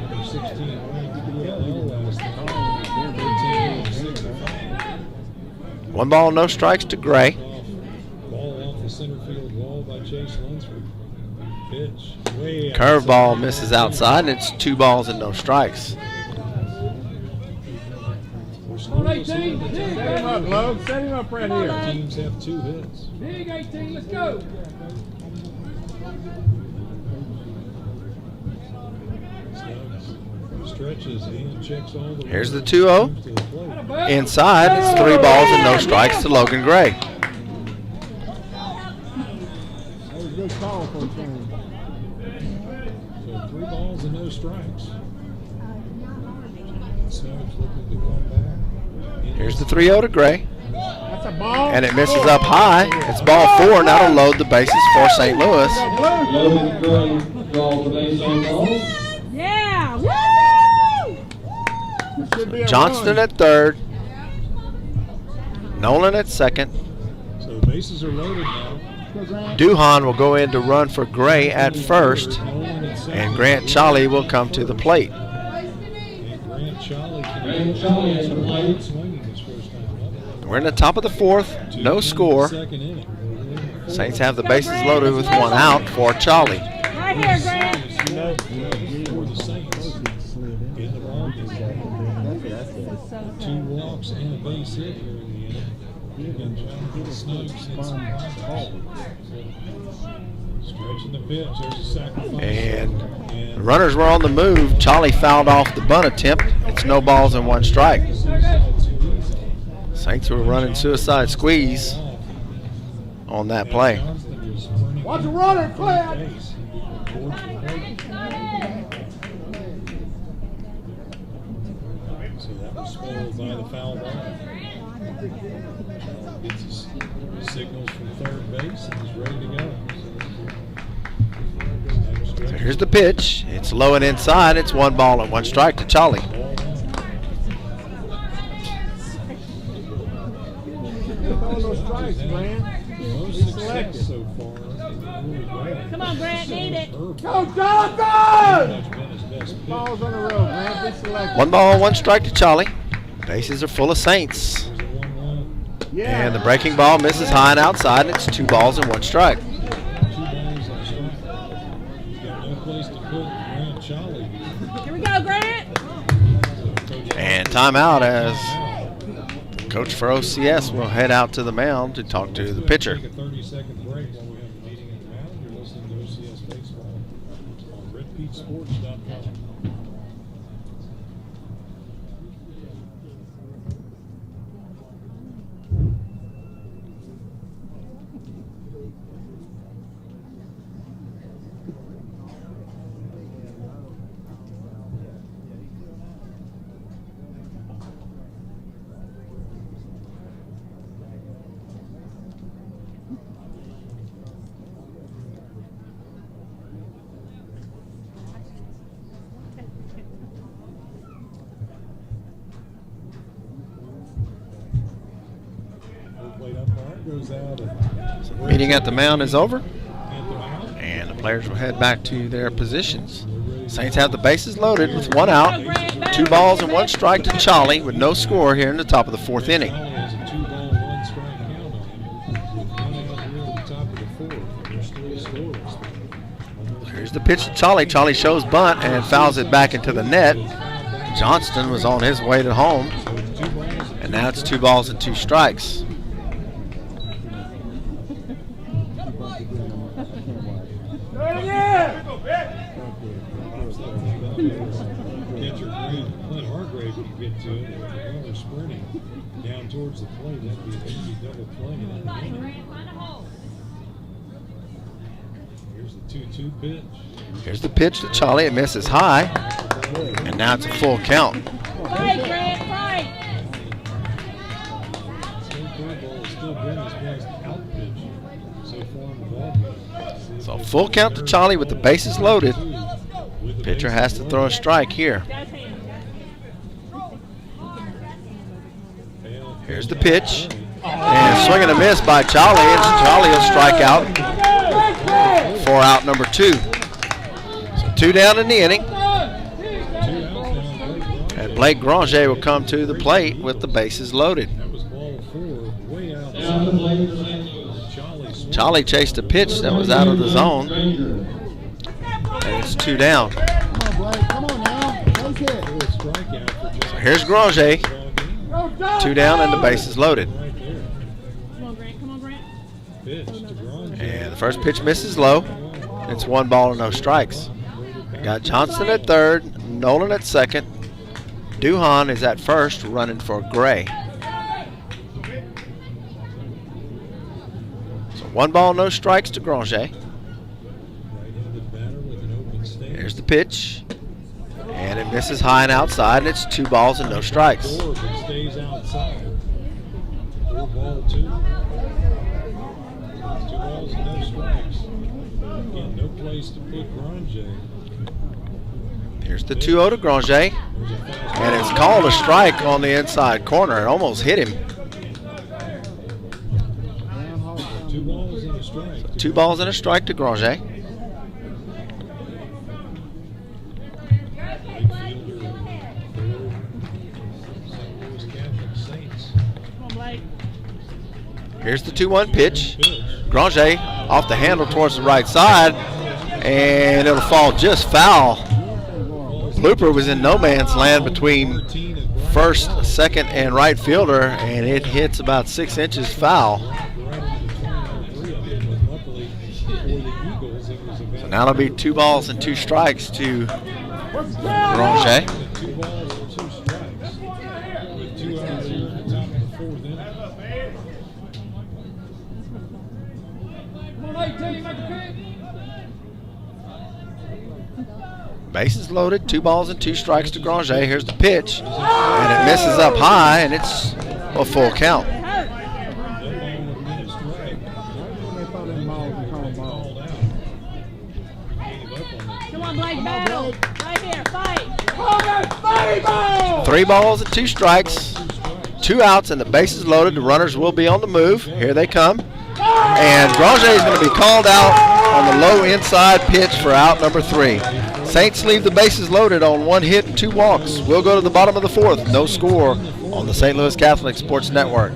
Number 16 ranked PLL last night. 13-65. 1 ball, no strikes to Gray. Ball off the center field wall by Chase Lunsford. Pitch. Way Curveball misses outside, and it's 2 balls and no strikes. Set him up, Logan. Set him up right Come on, here. Logan. Teams have 2 hits. Big 18, let's go. Snuggs stretches and checks all the Here's the runners 2-0. to the plate. Inside, it's 3 balls and no strikes to Logan Gray. That was a good call for a change. So 3 balls and no strikes. Snuggs looking to come back. Here's the 3-0 to Gray, That's a ball. and it misses up high. It's ball 4. Now to load the bases for St. Louis. Logan Gray draws the base on ball. Yeah, woo! Should be a Johnston run. at third. Nolan at second. So the bases are loaded now. Duhan will go in to run for Gray at first, Nolan at second. and Grant Charlie will come to the plate. And Grant Charlie Grant Charlie at the plate. swinging his first time up. We're in the top of the 4th. No score. Second inning. Saints have the bases loaded with 1 out for Charlie. Right here, Grant. For the Saints. In the ball game. 2 walks and a base hit here in the inning. And Jonathan Snuggs hits stretching the pitch. There's a sacrifice. And the runners were on the move. Charlie fouled off the bunt attempt. It's no balls and 1 strike. Saints were running suicide squeeze on that play. Watch the runner, play. So that was spoiled by the foul ball. Gets his signals from third base and he's ready to go. So here's the pitch. It's low and inside. It's 1 ball and 1 strike to Charlie. All those strikes, man. Most success so far. Come on, Grant, need it. Go, Jonathan! That's been his best pitch. Balls on the road, man. Be selective. 1 ball, 1 strike to Charlie. Bases are full of Saints. There's a 1-1. Yeah. And the breaking ball misses high and outside. And it's 2 balls and 1 strike. 2 balls and a strike. He's got no place to put Grant Charlie. Here we go, Grant. And timeout as Coach for OCS will head out to the mound to talk to the pitcher. Take a 30-second break while we have the meeting in the mound. You're listening to OCS Baseball on redpeachsports.com. Plate umpire goes out and Meeting at the mound is over, at the mound. and the players will head back to their positions. Saints have the bases loaded with 1 out, 2 balls and 1 strike to Charlie with no score here in the top of the 4th inning. Charlie has a 2-ball, 1 strike count on him. With 1 out here at the top of the 4th. There's 3 scores. Here's the pitch to Charlie. Charlie shows bunt and fouls it back into the net. Johnston was on his way to home, and now it's 2 balls and 2 strikes. Catcher Clint Hargrave can get to it. With the runner sprinting down towards the plate, that'd be an easy double play in the inning. Here's the 2-2 pitch. Here's the pitch to Charlie. It misses high. And now it's a full count. Fight, Grant, fight. Same curveball is still Benny's best out pitch so far in the ballgame. So full count to Charlie with the bases loaded. With the Pitcher bases has to throw a loaded. strike here. Guy's hand. Fail. Here's the pitch. And swing and a miss by Charlie. And Charlie will strike out for out number 2. So 2 down in the inning. 2 outs now. And Blake Granger will come to the plate with the bases loaded. That was ball 4, way Down to outside. the plate for St. Louis. Charlie swung. Charlie chased a pitch that was out of the zone. Granger. And it's 2 down. Come on, Blake. Come on now. Take it. For a strikeout for Charlie. Here's Granger. Ballgame 2 down and the bases loaded. right there. Come on, Grant. Come on, Grant. Pitch to Granger. And the first pitch misses low. It's 1 ball and no strikes. We got Johnson at third, Nolan at second. Duhan is at first, running for Gray. So 1 ball, no strikes to Granger. Right-handed batter with an open stance. Here's the pitch. And it misses high and outside, and it's 2 balls and no strikes. Corbin stays outside. 4 ball 2. 2 balls and no strikes. Again, no place to put Granger. Here's the 2-0 to Granger. There's a fast And it's called a strike on the inside corner. It almost hit him. 2 balls and a strike. 2 balls and a strike to Granger. Right fielder for St. Louis Catholic Saints. Come on, Blake. Here's the 2-1 pitch. Pitch. Granger off the handle towards the right side, and it'll fall just foul. Blooper was in no man's land between 14 and Granger. first, second, and right fielder, and it hits about 6 inches foul. Right into 3 of them, but luckily for the Eagles, it was a bad Now it'll be 2 balls and 2 strikes to Granger. 2 balls and 2 strikes. With 2 outs here at the top of the 4th inning. Bases loaded, 2 balls and 2 strikes to Granger. Here's the pitch, and it misses up high, and it's a full count. It hurt. No ball and a strike. They thought them balls were called balls. Called out. Gave up on it. Come on, Blake. Battle. Right here. Fight. 3 balls and 2 strikes, 2 outs, and the bases loaded. The runners will be on the move. Here they come. And Granger is going to be called out on the low inside pitch for out number 3. Saints leave the bases loaded on 1 hit and 2 walks. We'll go to the bottom of the 4th. No score on the St. Louis Catholic Sports Network.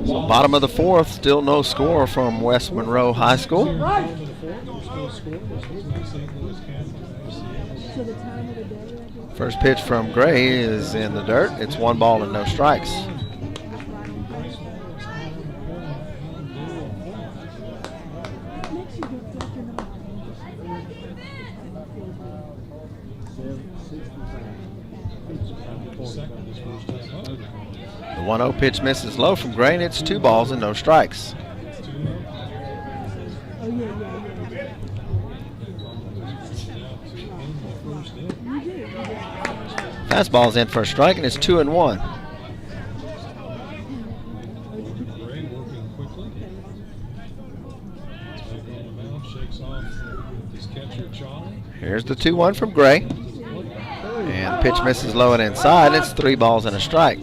So bottom of the 4th, still no score from West Monroe High School. Still scoreless. Looks like St. Louis Catholic. First pitch from Gray is in the dirt. It's 1 ball and no strikes. Second his first time up. The 1-0 pitch misses low from Gray, and it's 2 balls and no strikes. 2 0. fastball's in for a strike, and it's 2-1. Gray working quickly. Back on the mound, shakes off his catcher, Charlie. Here's the 2-1 from Gray. And the pitch misses low and inside. It's 3 balls and a strike.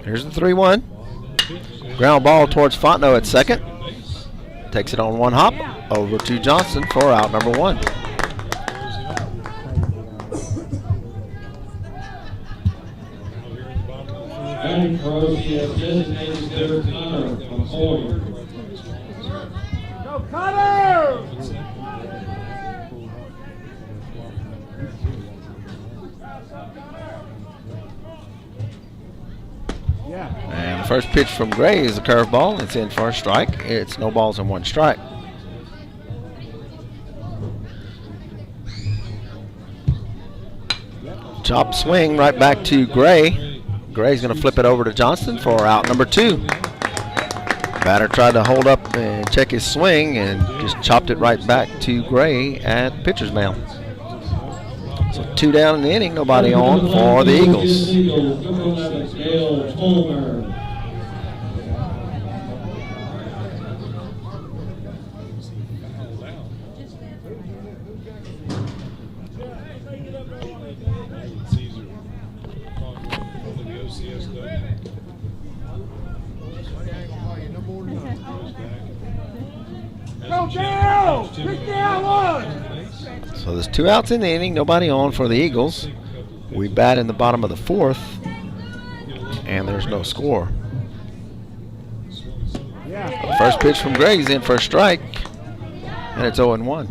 Here's the 3-1. Ground ball towards Fontenot at second. Takes it on one hop over to Johnson for out number 1. Batting for OCS designated Derek Connor from Hoyer. Go, Connor! Yeah. And the first pitch from Gray is a curveball. It's in for a strike. It's no balls and 1 strike. Chop swing right back to Gray. Gray's going to flip it over to Johnston for out number 2. Batter tried to hold up and check his swing and just chopped it right back to Gray at pitcher's mound. So 2 down in the inning, nobody on for the Eagles. Gale Tolmer. Go down! Pick down one! So there's 2 outs in the inning, nobody on for the Eagles. We bat in the bottom of the 4th, and there's no score. The first pitch from Gray's in for a strike, and it's 0-1.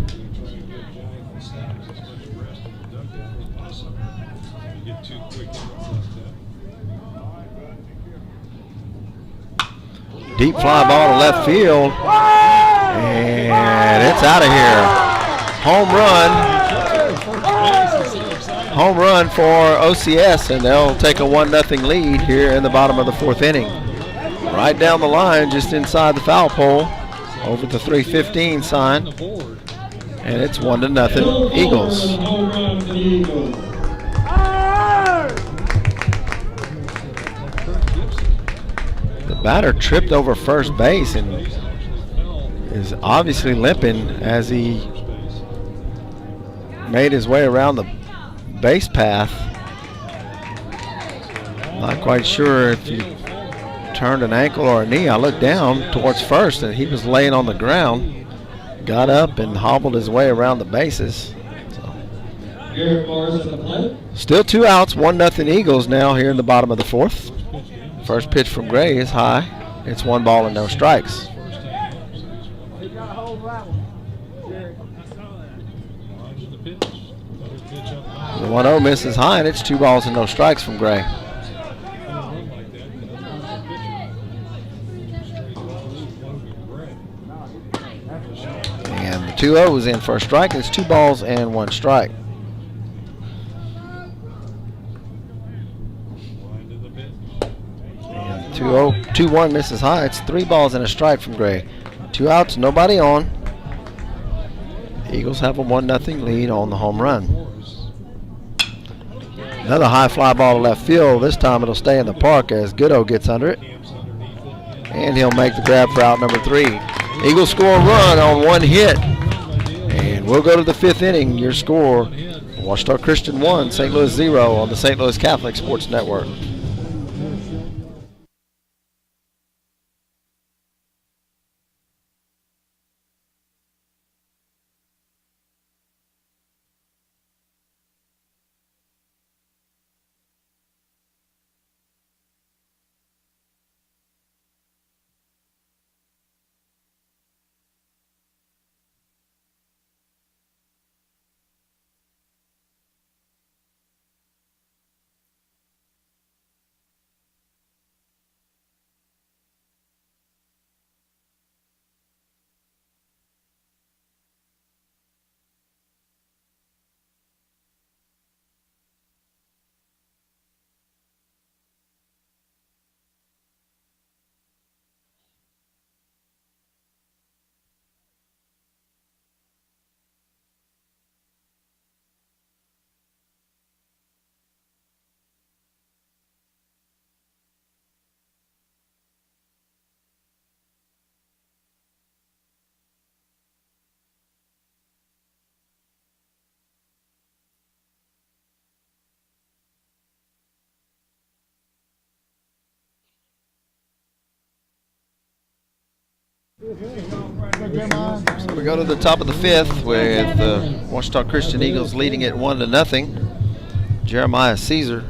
Deep fly ball to left field, and it's out of here. Home run for OCS, and they'll take a 1-0 lead here in the bottom of the 4th inning. Right down the line, just inside the foul pole, over the 3:15 sign, and it's 1-0 Eagles. The batter tripped over first base and is obviously limping as he made his way around the base path. Not quite sure if he turned an ankle or a knee. I looked down towards first and he was laying on the ground. Got up and hobbled his way around the bases. So. Still 2 outs, 1-0 Eagles now here in the bottom of the 4th. First pitch from Gray is high. It's 1 ball and no strikes. The 1-0 misses high, and it's 2 balls and no strikes from Gray. And the 2-0 is in for a strike. It's 2 balls and 1 strike. And 2-1 misses high. It's 3 balls and a strike from Gray. 2 outs, nobody on. Eagles have a 1-0 lead on the home run. Another high fly ball to left field. This time it'll stay in the park as Goodo gets under it. And he'll make the grab for out number 3. Eagles score a run on 1 hit. And we'll go to the 5th inning. Your score, Ouachita Christian 1, St. Louis 0 on the St. Louis Catholic Sports Network. So we go to the top of the fifth with the Washita Christian Eagles leading it 1-0. Jeremiah Caesar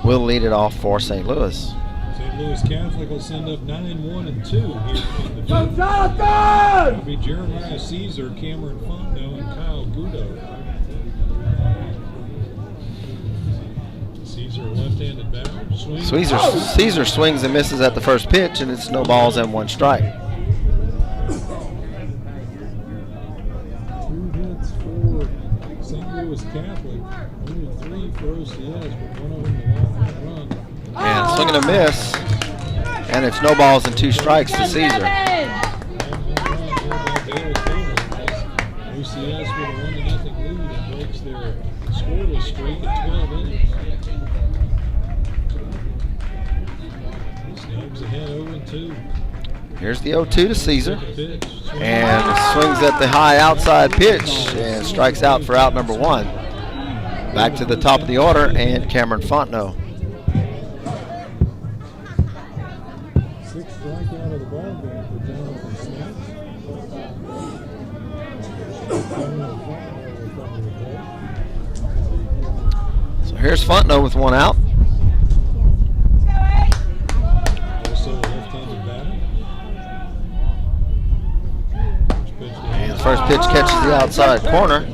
will lead it off for St. Louis. St. Louis Catholic will send up 9-1-2 here in the fifth. It'll be Jeremiah Caesar, Cameron Fontenot, and Kyle Gudo. Caesar, left-handed batter. Caesar swings and misses at the first pitch, and it's no balls and 1 strike. 2 hits for St. Louis Catholic. Only 3 for OCS, but one of them a long run. And swing and a miss, and it's no balls and 2 strikes to Caesar. OCS with a 1-0 lead and breaks their scoreless streak at 12 innings. Snubs ahead 0-2. Here's the 0-2 to Caesar, and swings at the high outside pitch and strikes out for out number 1. Back to the top of the order, and Cameron Fontenot. 6th strikeout of the ball game for Jonathan Snubs. So here's Fontenot with 1 out. Also a left-handed batter. And the first pitch catches the outside corner.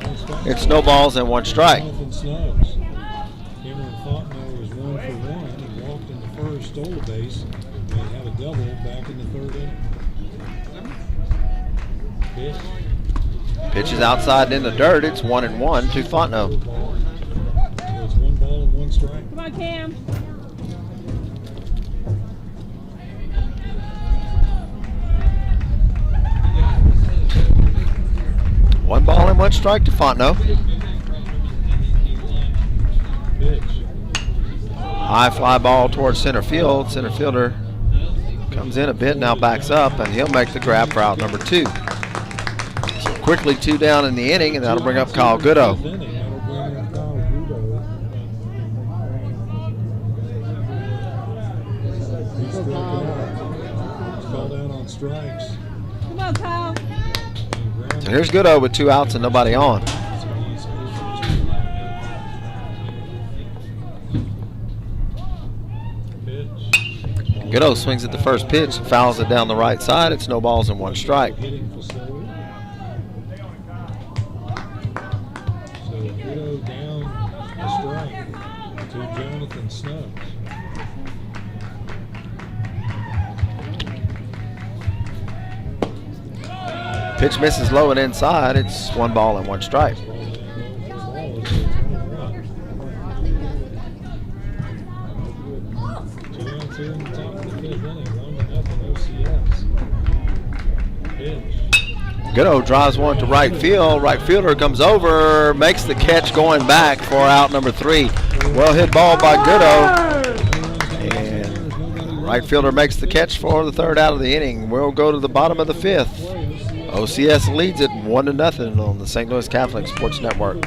It's no balls and 1 strike. Jonathan Snubs. Cameron Fontenot was 1 for 1. He walked in the first, stole a base, and had a double back in the 3rd inning. Pitch. Pitch is outside in the dirt. It's 1-1 to Fontenot. So it's 1 ball and 1 strike. Come on, Cam. One ball and 1 strike to Fontenot. Pitch. High fly ball towards center field. Center fielder comes in a bit, now backs up, and he'll make the grab for out number 2. So quickly 2 down in the inning, and that'll bring up Kyle Gudo. That'll bring in Kyle Gudo. He's struck out. He's called out on strikes. Come on, Kyle. So here's Gudo with 2 outs and nobody on. Gudo swings at the first pitch, fouls it down the right side. It's no balls and 1 strike. Hitting facility. So Gudo down a strike to Jonathan Snubs. Pitch misses low and inside. It's 1 ball and 1 strike. Gudo drives 1 to right field. Right fielder comes over, makes the catch going back for out number 3. Well hit ball by Gudo. And right fielder makes the catch for the 3rd out of the inning. We'll go to the bottom of the 5th. OCS leads it 1-0 on the St. Louis Catholic Sports Network.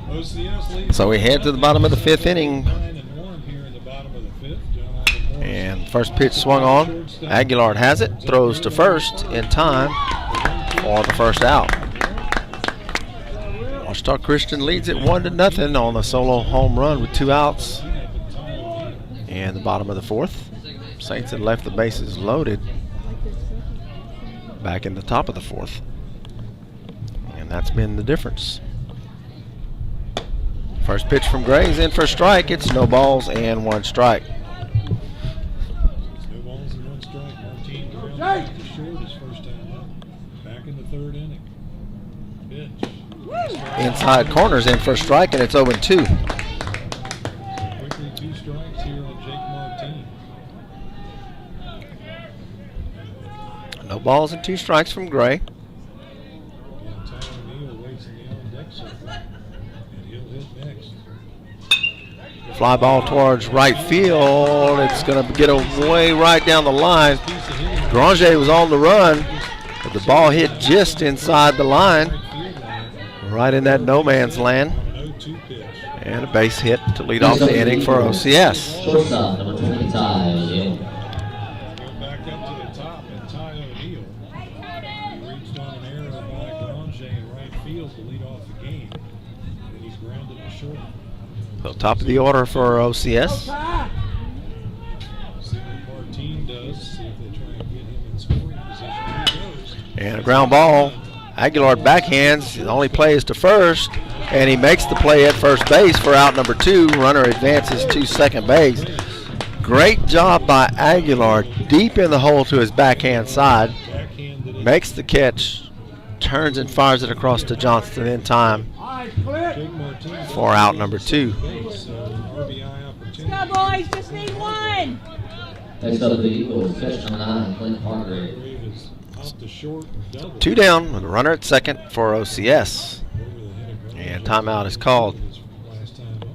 OCS leads. So we head to the bottom of the 5th inning. And first pitch swung on. Aguilar has it, throws to first in time for the first out. Ouachita Christian leads it 1-0 on a solo home run with 2 outs. And the bottom of the fourth. Saints had left the bases loaded back in the top of the fourth. And that's been the difference. First pitch from Gray is in for a strike. It's no balls and 1 strike. No balls and 1 strike. Martin grounded to short his first time up. Back in the 3rd inning. Pitch. Inside corners in for a strike, and it's 0-2. Quickly 2 strikes here on Jake Martin. No balls and 2 strikes from Gray. And Tyler Neal waits in the on-deck circle. And he'll hit next. Fly ball towards right field. It's going to get away right down the line. Granger was on the run, but the ball hit just inside the line, right in that no man's land. 0-2 pitch. And a base hit to lead off the inning for OCS. Shortstop, number 20, Ty O'Neill. Go back up to the top, and Ty O'Neill reached on an error by Granger in right field to lead off the game. And he's grounded to short. So top of the order for OCS. See what Martin does. See if they try and get him in scoring position. Here he goes. And a ground ball. Aguilar backhands. The only play is to first. And he makes the play at first base for out number 2. Runner advances to second base. Great job by Aguilar. Deep in the hole to his backhand side. Backhanded it. Makes the catch. Turns and fires it across to Johnston in time Jake Martin for out number 2. base, so RBI opportunity. Let's go, boys. Just need 1. Next up, the Eagles, catch number 9, Clint Hargrave. Grave is out to short and double. 2 down with a runner at second for OCS. Over the head of Granger. And timeout is called. His last time up.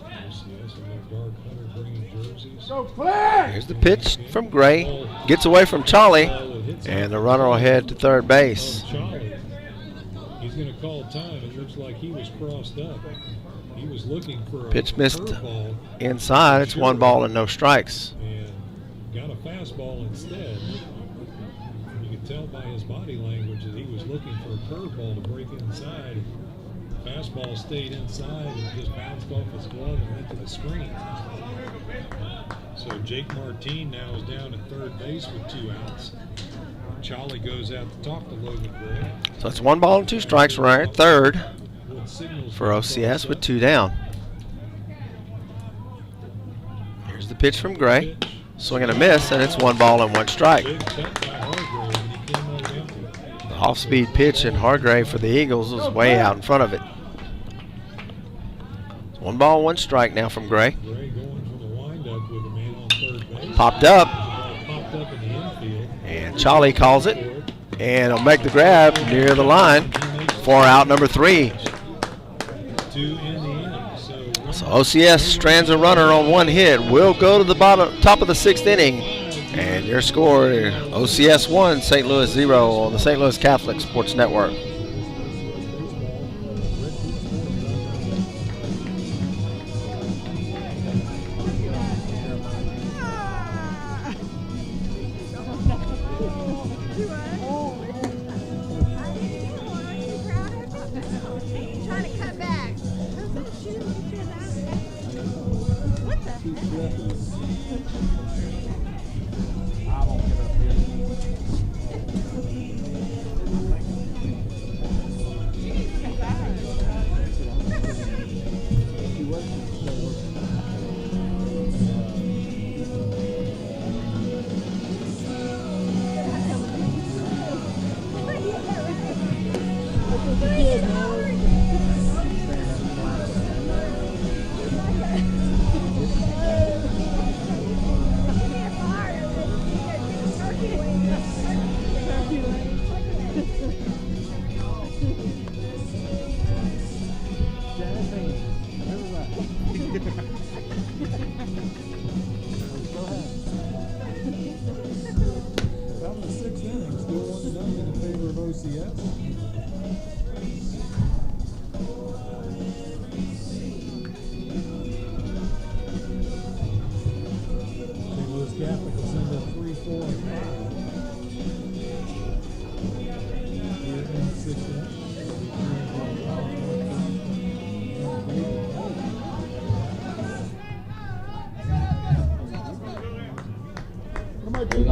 OCS in their dark hunter green jerseys. Here's the pitch from Gray. Gets away from Charlie. And the runner will head to third base. Charlie. He's going to call time. It looks like he was crossed up. He was looking for a Pitch missed curveball inside. It's 1 ball and no strikes. and got a fastball instead. You could tell by his body language that he was looking for a curveball to break inside. Fastball stayed inside and just bounced off his glove and went to the screen. So Jake Martin now is down at third base with 2 outs. Charlie goes out to talk to Logan Gray. So it's 1 ball and 2 strikes. Runner at third What signals for OCS with 2 down. Here's the pitch from Gray. Swing and a miss, and it's 1 ball and 1 strike. Big cut by Hargrave, and he came up empty. The off-speed pitch and Hargrave for the Eagles was way out in front of it. It's 1 ball, 1 strike now from Gray. Gray going for the windup with a man on third base. Popped up, Popped up in the infield. and Charlie calls it, and he'll make the grab near the line for out number 3. 2 in the inning. So OCS strands a runner on 1 hit. We'll go to the top of the 6th inning. And your score, OCS 1, St. Louis 0 on the St. Louis Catholic Sports Network. Trying to cut back. What the heck? I won't get up here.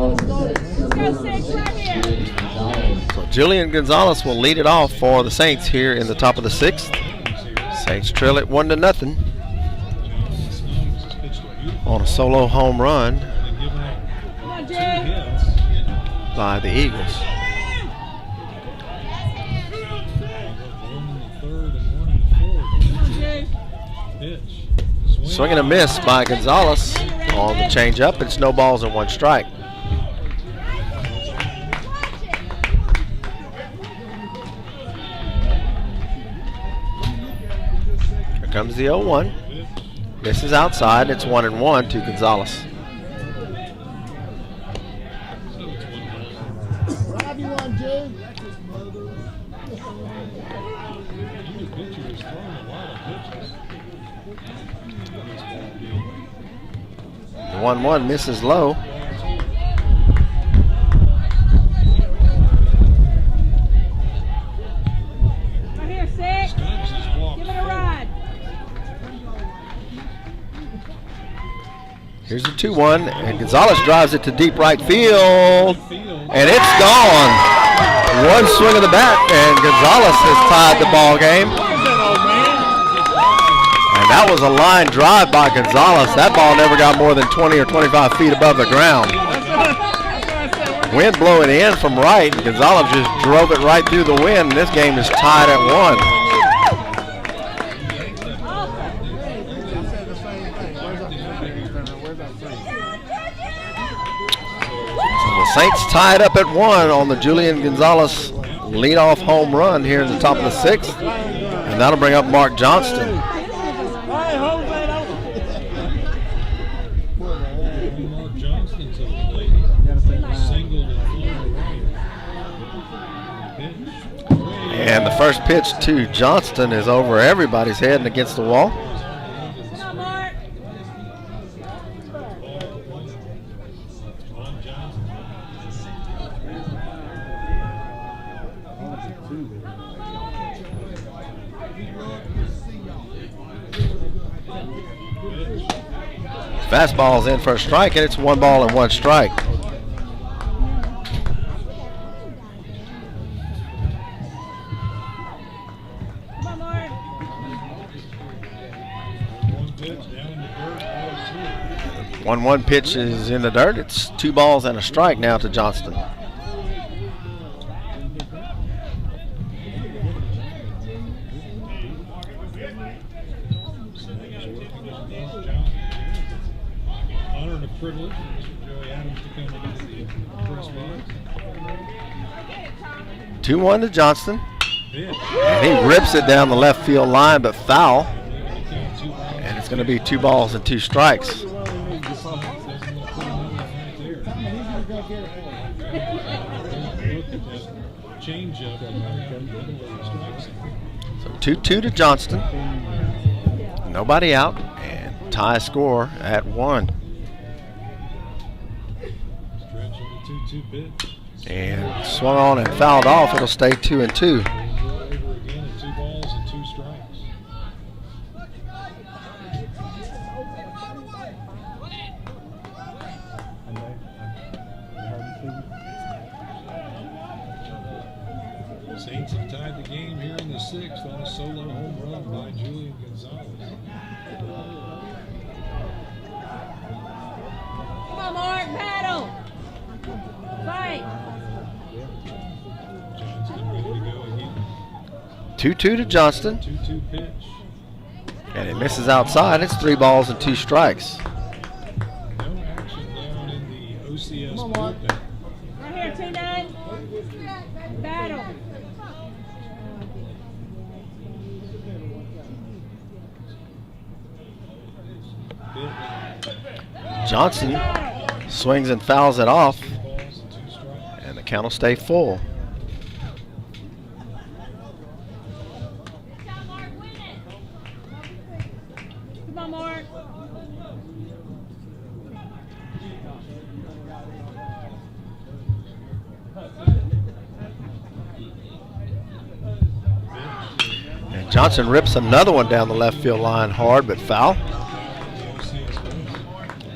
on 6. Go 6 right here. Julian Gonzalez. So Julian Gonzalez will lead it off for the Saints here in the top of the 6th. Saints trail it 1-0 on a solo home run Come on, Jay. by the Eagles. Come on, Jay. Swing and a miss by Gonzalez on the changeup. It's no balls and 1 strike. Here comes the 0-1. Misses outside. It's 1-1 to Gonzalez. Rob, you want Jay? The 1-1 misses low. Right here, 6. Give it a ride. Here's the 2-1, and Gonzalez drives it to deep right field, and it's gone. One swing of the bat, and Gonzalez has tied the ball game. And that was a line drive by Gonzalez. That ball never got more than 20 or 25 feet above the ground. Wind blowing in from right, and Gonzalez just drove it right through the wind, and this game is tied at 1. The Saints tied up at 1 on the Julian Gonzalez leadoff home run here in the top of the 6th. And that'll bring up Mark Johnston. Mark Johnston to the plate. Singled And the first pitch to Johnston is over everybody's head and against the wall. Come on, Mark. Fastball's in for a strike, and it's 1 ball and 1 strike. Come on, Mark. 1-1 pitch is in the dirt. It's 2 balls and a strike now to Johnston. honor and a privilege for Mr. Joey Adams to come into the press box. 2-1 to Johnston. Pitch. And he rips it down the left field line, but foul. And it's going to be 2 balls and 2 strikes. So 2-2 to Johnston. Nobody out, and tie score at 1. And swung on and fouled off. It'll stay 2-2. Saints have tied the game here in the 6th on a solo home run by Julian Gonzalez. Come on, Mark, paddle. Fight. Johnston ready to go again. 2-2 to Johnston. 2-2 pitch. And it misses outside. It's 3 balls and 2 strikes. No action down in the OCS bullpen. Right here, 2-9. Battle. Johnson swings and fouls it off, and the count will stay full. Come on, Mark. And Johnson rips another one down the left field line hard, but foul.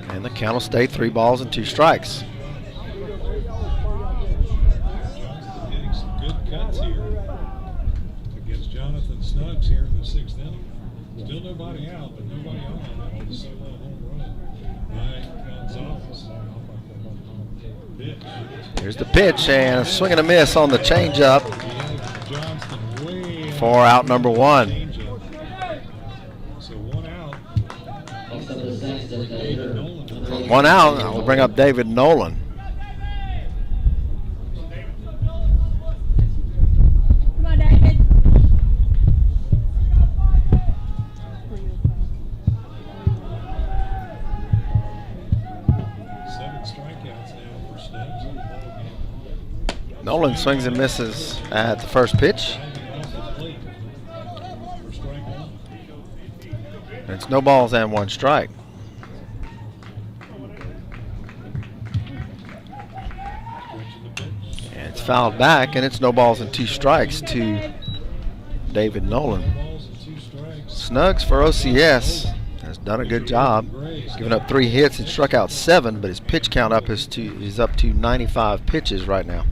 And the count will stay 3 balls and 2 strikes. Snugs here in the 6th inning. Still nobody out, but nobody on after the solo home run by Gonzalez. Pitch. Here's the pitch, and a swing and a miss on the changeup Johnston way for out number 1. So 1 out. Next up is Sexton, David Nolan. 1 out. I'll bring up David Nolan. Come on, David. 7 strikeouts now for Snugs in the ball game. Nolan swings and misses at the first pitch. Diving off the plate for strike 1. And it's no balls and 1 strike. Switching the pitch. And it's fouled back, and it's no balls and 2 strikes to David Nolan. Balls and 2 strikes. Snugs for OCS has done a good job, giving up 3 hits and struck out 7, but his pitch count up is up to 95 pitches right now.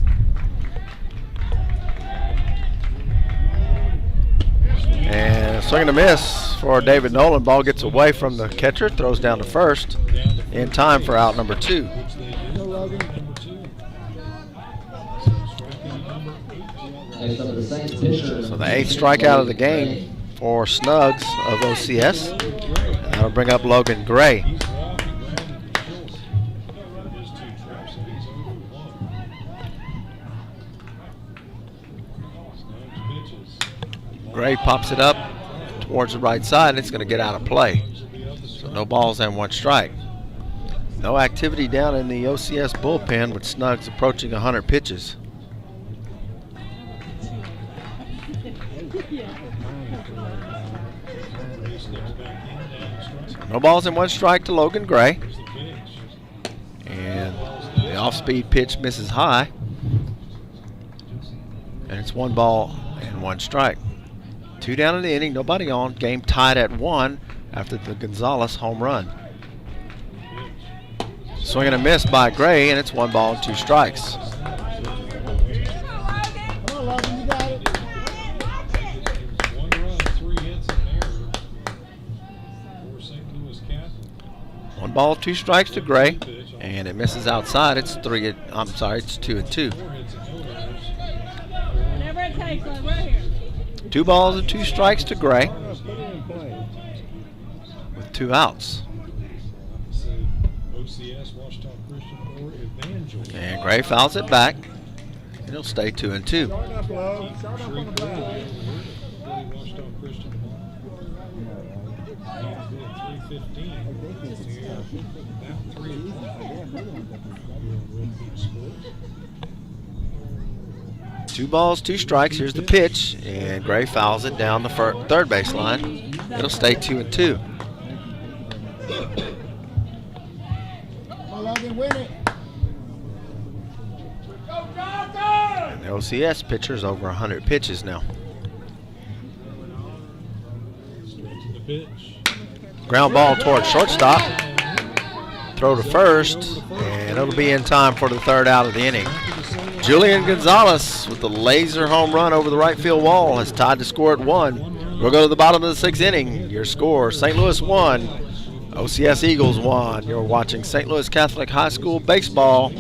And a swing and a miss for David Nolan. Ball gets away from the catcher, throws down to first in time for out number 2. Which they did. Number 2. So striking number 8. next up is the 2nd pitcher. So the 8th strikeout of the game for Snugs of OCS. And that'll bring up Logan Gray. He's walking, grounded to short. His 2 trips, and he's over 1. Snugs pitches. Gray pops it up towards the right side, and it's going to get out of play. Snugs will be up the So strike. no balls and 1 strike. No activity down in the OCS bullpen with Snugs approaching 100 pitches. Gray steps back in, down strike. No balls and 1 strike to Logan Gray. Here's the pitch. And the off-speed pitch misses high. And it's 1 ball and 1 strike. 2 down in the inning, nobody on. Game tied at 1 after the Gonzalez home run. Swing and a miss by Gray, and it's 1 ball and 2 strikes. Come on, Logan, you got it. 1 run, 3 hits in there for St. Louis Catholic. 1 ball, 2 strikes to Gray, and it misses outside. It's 2 and 2. 4 hits and no errors. Whatever it takes, like right here. 2 balls and 2 strikes to Gray Put it in play. with 2 outs. So OCS Washita Christian or Evangel. And Gray fouls it back, and he'll stay 2 and 2. Start up low. Start up on the block. Really Washita Christian. He's been at 315 here. About 3 Sports. 2 balls, 2 strikes. Here's the pitch, and Gray fouls it down the third base line. It'll stay 2 and 2. Come on, Logan, win it. And the OCS pitcher's over 100 pitches now. Straight to the pitch. Ground ball towards shortstop. Throw to first, and it'll be in time for the 3rd out of the inning. Julian Gonzalez with the laser home run over the right field wall has tied the score at 1. We'll go to the bottom of the 6th inning. Your score, St. Louis 1, OCS Eagles 1. You're watching St. Louis Catholic High School baseball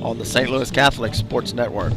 on the St. Louis Catholic Sports Network.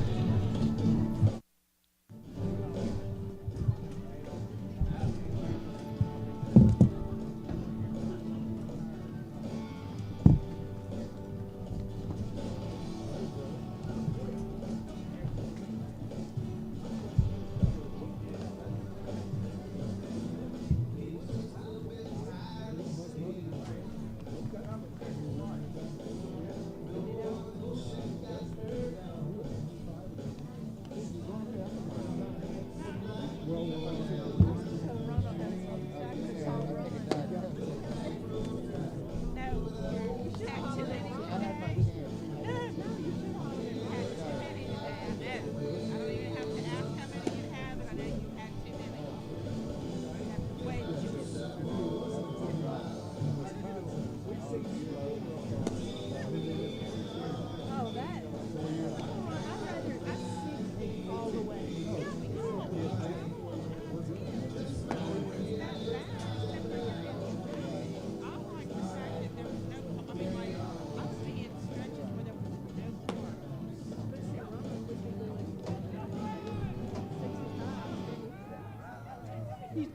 See,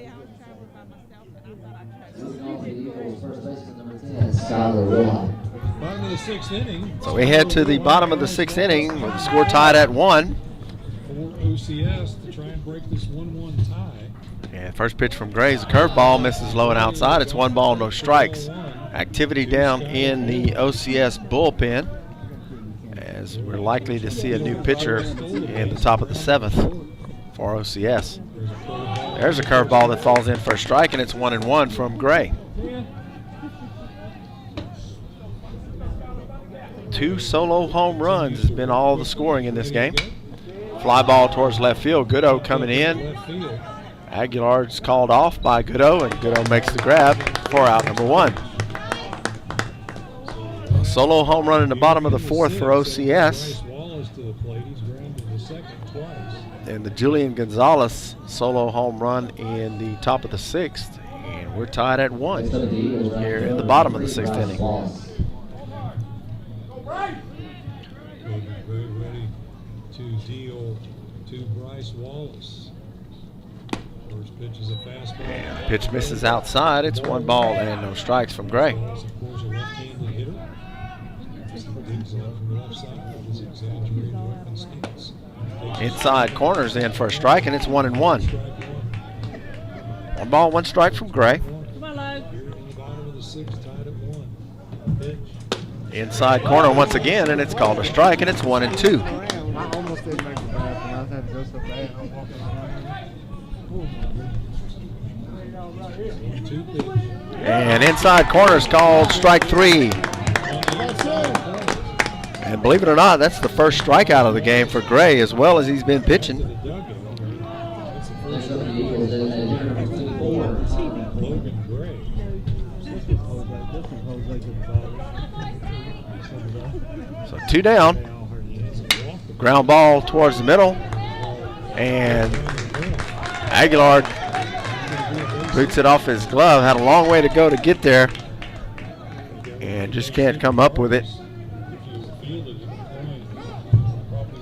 I was traveling by myself and I thought I'd try Moving on to the Eagles, first baseman number 10, Skylar Wilhite. Bottom of the sixth inning. So we head to the bottom of the sixth inning with the score tied at 1. For OCS to try and break this 1-1 tie. And first pitch from Gray is a curveball, misses low and outside. It's 1 ball, no strikes. Activity down in the OCS bullpen, as we're likely to see a new pitcher in the top of the 7th for OCS. There's a curveball that falls in for a strike, and it's 1-1 from Gray. 2 solo home runs has been all the scoring in this game. Fly ball towards left field. Goodo coming in. Aguilar's called off by Goodo, and Goodo makes the grab for out number 1. A solo home run in the bottom of the 4th for OCS. And the Julian Gonzalez solo home run in the top of the 6th. And we're tied at 1 here in the bottom of the 6th inning. Ready to deal to Bryce Wallace. First pitch is a fastball. And the pitch misses outside. It's 1 ball and no strikes from Gray. Wallace, of course, a left-handed hitter. Digs off from the left side with his exaggerated weapon stance. Inside corners in for a strike, and it's 1-1. 1 ball, 1 strike from Gray. Come on, Lowe. Here in the bottom of the 6th, tied at 1. Pitch. Inside corner once again, and it's called a strike, and it's 1-2. I almost didn't make the bathroom. I had to go so bad. I'm walking 1-2 pitch. And inside corner is called strike 3. And believe it or not, that's the first strikeout of the game for Gray, as well as he's been pitching. Next up, the Eagles, designated hitter number 24, Logan Gray. So 2 down. Ground ball towards the middle. And Aguilar boots it off his glove. Had a long way to go to get there. And just can't come up with it.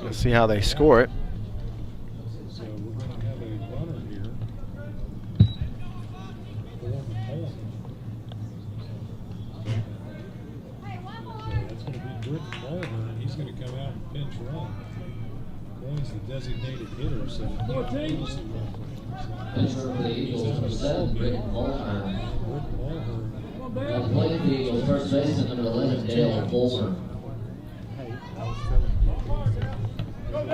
Let's see how they score it. So we're going to have a runner here. That's going to be Britt Mulhern. He's going to come out and pinch run. Boyne's the designated hitter, so pitcher for the Eagles, number 7, Britt Mulhern. Britt Mulhern. Now playing for the Eagles, first baseman number 11, Dale Fulmer. So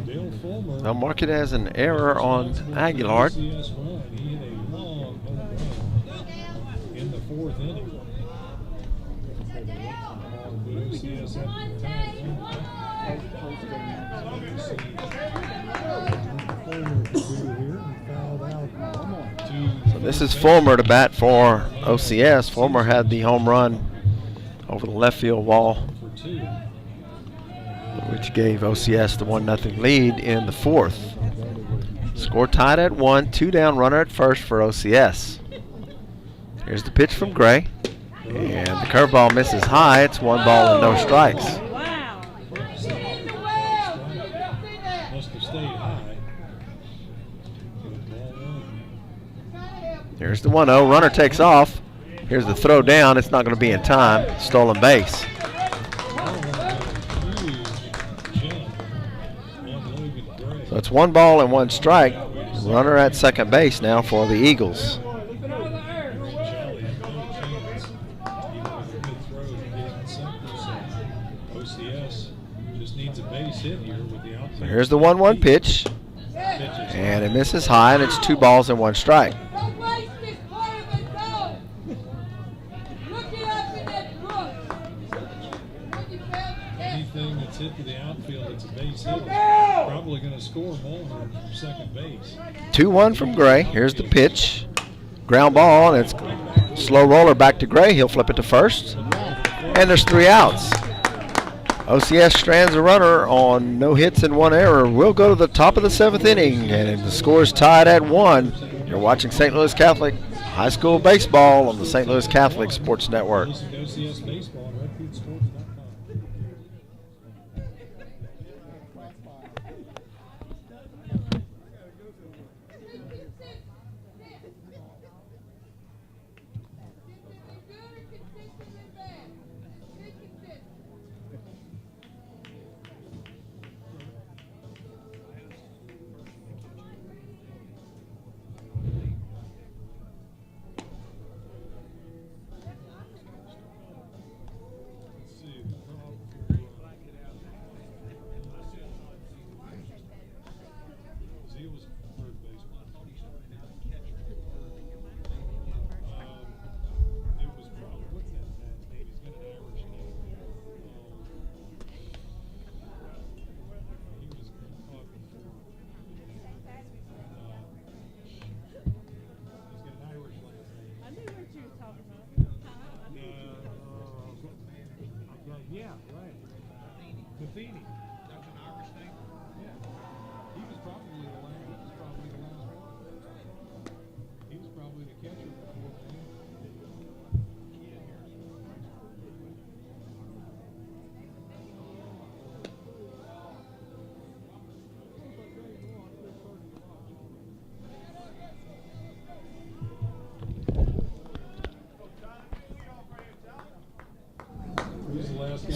Dale Fulmer. They'll mark it as an error on Aguilar. OCS run. He hit a long home run in the 4th inning. OCS at the So this is Fulmer to bat for OCS. Fulmer had the home run over the left field wall, which gave OCS the 1-0 lead in the 4th. Score tied at 1, 2 down, runner at first for OCS. Here's the pitch from Gray, and the curveball misses high. It's 1 ball and no strikes. Wow. Must have stayed high. Here's the 1-0, runner takes off. Here's the throw down, it's not going to be in time. Stolen base. So it's 1 ball and 1 strike. Runner at second base now for the Eagles. So here's the 1-1 pitch. And it misses high, and it's 2 balls and 1 strike. Anything that's hit to the outfield, it's a base hit. Probably going to score Mulhern from second base. 2-1 from Gray. Here's the pitch. Ground ball, and it's slow roller back to Gray. He'll flip it to first. And there's 3 outs. OCS strands a runner on no hits and 1 error. We'll go to the top of the 7th inning, and the score is tied at 1. You're watching St. Louis Catholic High School Baseball on the St. Louis Catholic Sports Network. OCS Baseball on RedFeedSports.com.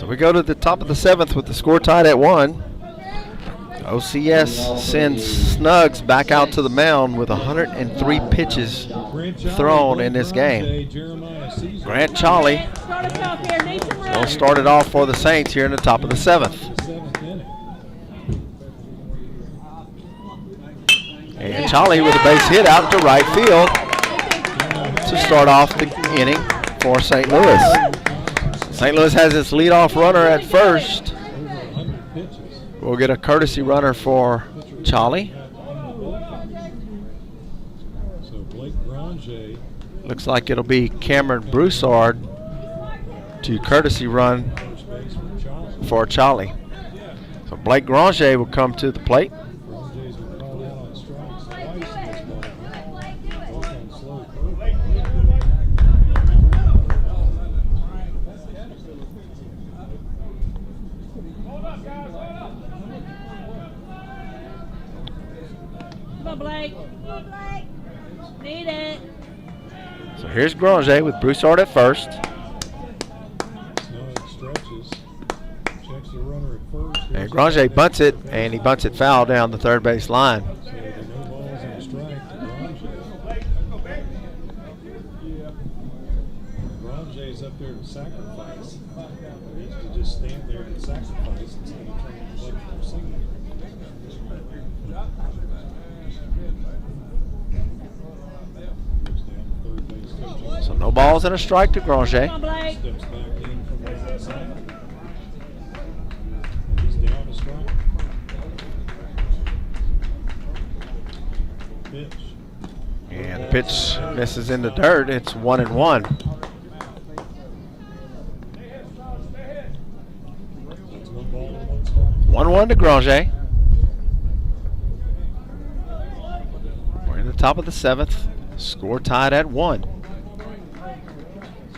So we go to the top of the 7th with the score tied at 1. OCS sends Snugs back out to the mound with 103 pitches thrown in this game. Grant Charlie Start us off here. Need some will runs. start it off for the Saints here in the top of the 7th. And Charlie with a base hit out to right field to start off the inning for St. Louis. St. Louis has its leadoff runner at first. We'll get a courtesy runner for Charlie. So Blake Granger, Looks like it'll be Cameron Broussard to courtesy run first base for Charlie. for Charlie. So Blake Granger will come to the plate. Granger's been called out on strikes twice in this ball. Both on slow curve. Come on, Blake. Need it. So here's Granger with Broussard at first. Snug stretches. Checks the runner at first. And Granger bunts it, and he bunts it foul down the third base line. So there are no balls and a strike to Granger. Granger's up there to sacrifice. He needs to just stand there and sacrifice instead of trying to look for a single. Goes down to third base coaching. So no balls and a strike to Granger. Come on, Blake. Steps back in from the outside. He's down a strike. Pitch. And the pitch misses in the dirt. It's 1-1. That's one ball and one strike. 1-1 to Granger. We're in the top of the 7th. Score tied at 1.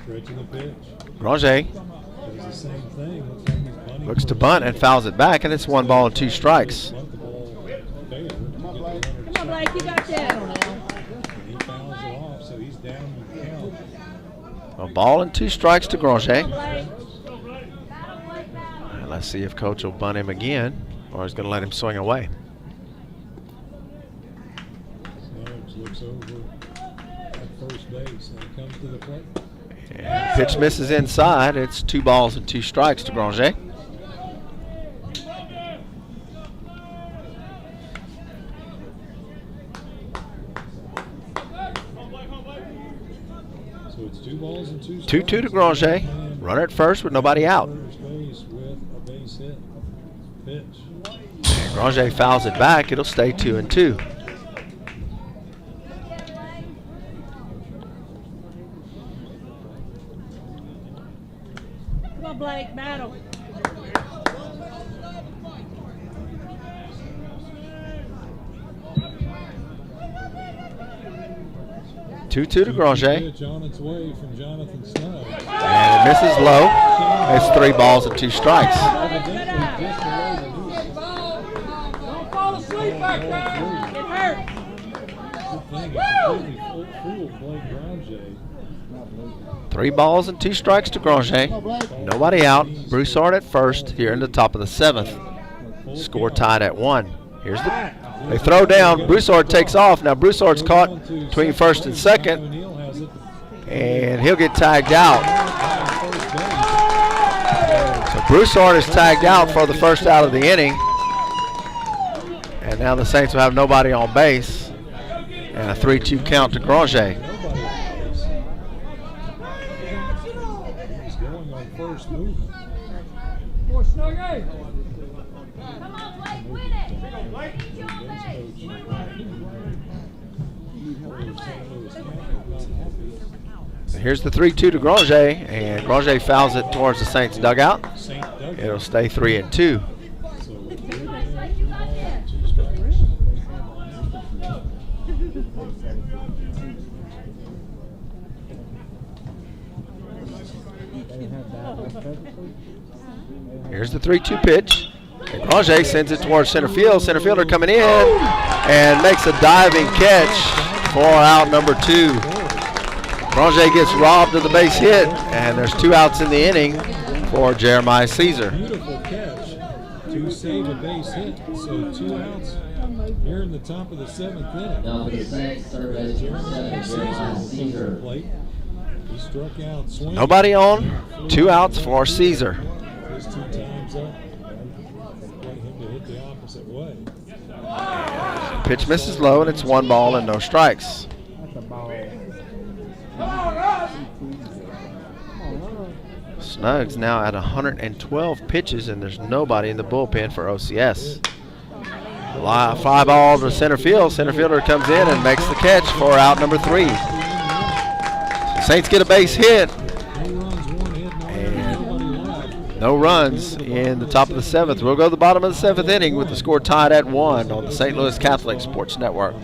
Stretching the pitch. Granger Does the same thing. Looks like he's bunting looks to for- bunt and fouls it back, and it's 1-2 strikes. Bunt the ball fair to get the runner to Come on, Blake. You got this. And he fouls it off, so he's down in the count. A ball and 2 strikes to Granger. Come on, Blake. And let's see if Coach will bunt him again, or he's going to let him swing away. Snugs looks over at first base and comes to the plate. And pitch misses inside. It's 2 balls and 2 strikes to Granger. So it's 2 balls and 2 strikes. 2-2 to Granger. Runner at first with nobody out. First base with a base hit. Pitch. And Granger fouls it back. It'll stay 2-2. Come on, Blake. Battle. Two to Granger. Pitch on its way from Jonathan Snug. And it misses low. It's 3 balls and 2 strikes. Evidently just the way to do it. Don't fall asleep back there. It hurts. Good thing it completely fooled Blake Granger. 3 balls and 2 strikes to Granger. Nobody out. Broussard at first here in the top of the 7th. Score tied at 1. Here's the. They throw down. Broussard takes off. Now Broussard's caught between first and second, O'Neal has it. and he'll get tagged out. So Broussard is tagged out for the first out of the inning. And now the Saints will have nobody on base. And a 3-2 count to Granger. Nobody on base. He's going on first movement. More Snuggie. Come on, Blake, win it. Here's the 3-2 to Granger, and Granger fouls it towards the Saints dugout. Saint Doug. It'll stay 3-2. So with three Looks like you got this. 2 strikes. Here's the 3-2 pitch. And Granger sends it towards center field. Center fielder coming in and makes a diving catch for out number 2. Granger gets robbed of the base hit, and there's 2 outs in the inning. for Jeremiah Caesar. Beautiful catch to save a base hit. So 2 outs here in the top of the 7th inning. Now for the Saints, third base number 7, Jeremiah Caesar. Plate. He struck out swinging. Nobody on. 2 outs for Caesar. His 2 times up. Want him to hit the opposite way. Pitch misses low, and it's 1 ball and no strikes. That's a ball. Snuggs now at 112 pitches, and there's nobody in the bullpen for OCS. Fly ball to center field. Center fielder comes in and makes the catch for out number 3. Saints get a base hit. And no runs in the top of the 7th. We'll go to the bottom of the 7th inning with the score tied at 1 on the St. Louis Catholic Sports Network.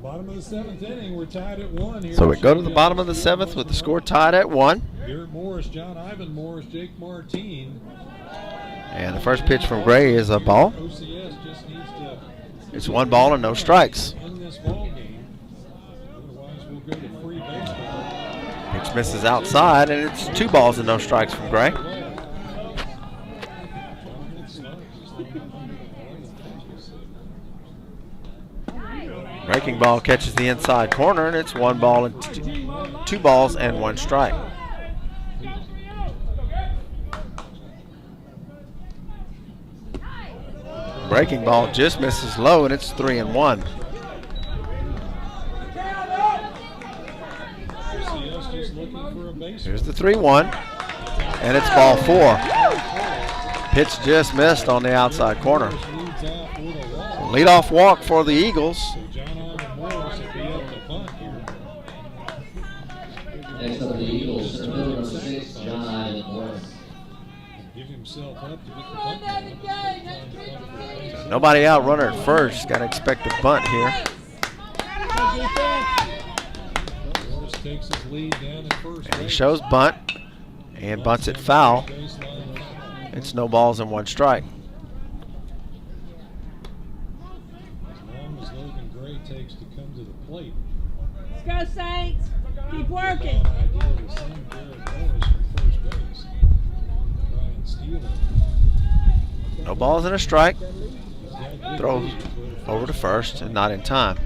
Bottom of the 7th inning, we're tied at 1 here. So we go to the bottom of the 7th with the score tied at 1. Garrett Morris, John Ivan Morris, Jake Martine. And the first pitch from Gray is a ball. OCS just needs to It's 1 ball and no strikes. win this ball game. Otherwise, we'll go to free baseball. Pitch misses outside, and it's 2 balls and no strikes from Gray. Breaking ball catches the inside corner, and it's 1 ball and 2 balls and 1 strike. Breaking ball just misses low, and it's 3-1. OCS just looking for a base. Here's the 3-1, and it's ball 4. Pitch just missed on the outside corner. Leads out with a walk. Leadoff walk for the Eagles. So John Ivan Morris will be up to bunt here. Next up, the Eagles, center fielder number 6, John Ivan Morris. Give himself up to get the bunt going. Nobody out, runner at first. Got to expect a bunt here. Morris takes his lead down at first. And he shows bunt and bunts it foul. It's no balls and 1 strike. As long as Logan Gray takes to come to the plate. Let's go, Saints. Keep working. Idea to send Garrett Morris from first base. Try and steal it. No balls and a strike. He's got good Throws lead, but over to first and not in time.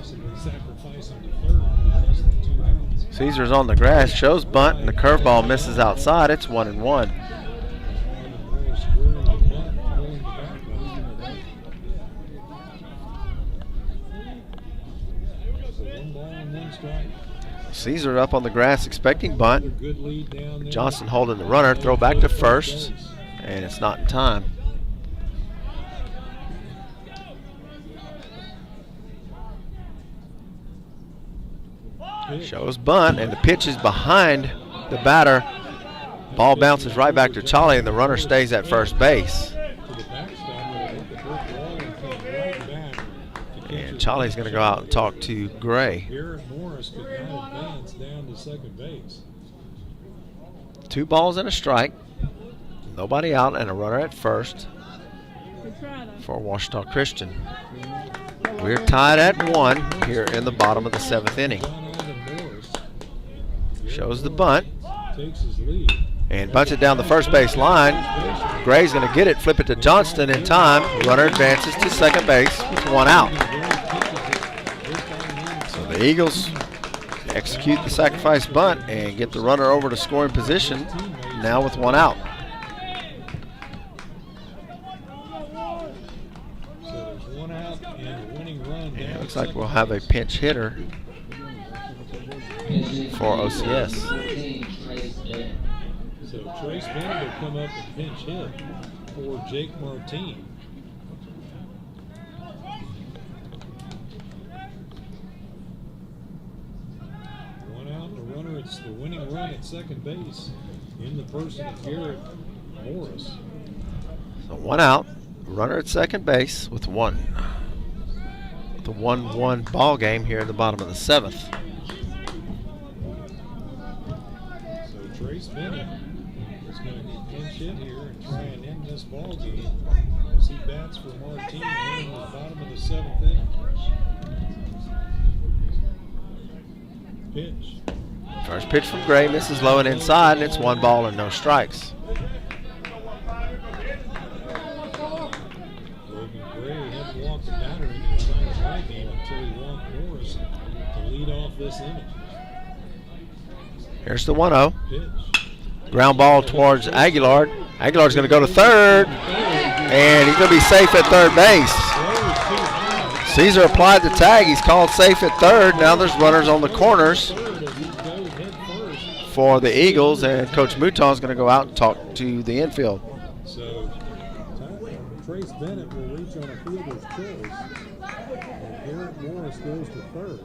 possibly sacrifice him to third with less than 2 outs. Caesar's on the grass, shows bunt, and the curveball misses outside. It's 1-1. Ivan Morris squaring the bunt, pulling the back line. So 1 ball and 1 strike. Caesar up on the grass expecting bunt. Another good lead down there. Johnson holding the runner, throw back to first, and it's not in time. Shows bunt, and the pitch is behind the batter. Ball bounces right back to Charlie, and the runner stays at first base. To the backstop, hit the brick wall and came right back to catch And it. Charlie's going to go out and talk to Gray. Garrett Morris could not advance down to second base. 2 balls and a strike. Nobody out, and a runner at first Good try, though. for Ouachita Christian. We're tied at 1 here in the bottom of the 7th inning. John Ivan Shows the bunt Takes his lead. and bunts it down the first base line. Gray's going to get it, flip it to Johnston in time. Runner advances to second base with 1 out. So the Eagles execute the sacrifice bunt and get the runner over to scoring position now with 1 out. So there's 1 out and a winning run. And it looks like we'll have a pinch hitter for OCS. So Trace Bennett will come up and pinch hit for Jake Martine. It's the winning run at second base in the person of Garrett Morris. So 1 out, runner at second base with 1. The 1-1 ball game here in the bottom of the 7th. So Trace Bennett is going to pinch hit here and try and end this ball game as he bats for Martine here in the bottom of the 7th inning. Pitch. First pitch from Gray, misses low and inside, and it's 1 ball and no strikes. Logan Gray hadn't walked the batter in the entire ball game until he walked Morris to lead off this inning. Here's the 1-0. Pitch. Ground ball towards Aguilar. Aguilar's going to go to third, and he's going to be safe at third base. Caesar applied the tag. He's called safe at third. Now there's runners on the corners for the Eagles, and Coach Mouton's going to go out and talk to the infield. So Trace Bennett will reach on a fielder's choice, and Garrett Morris goes to third.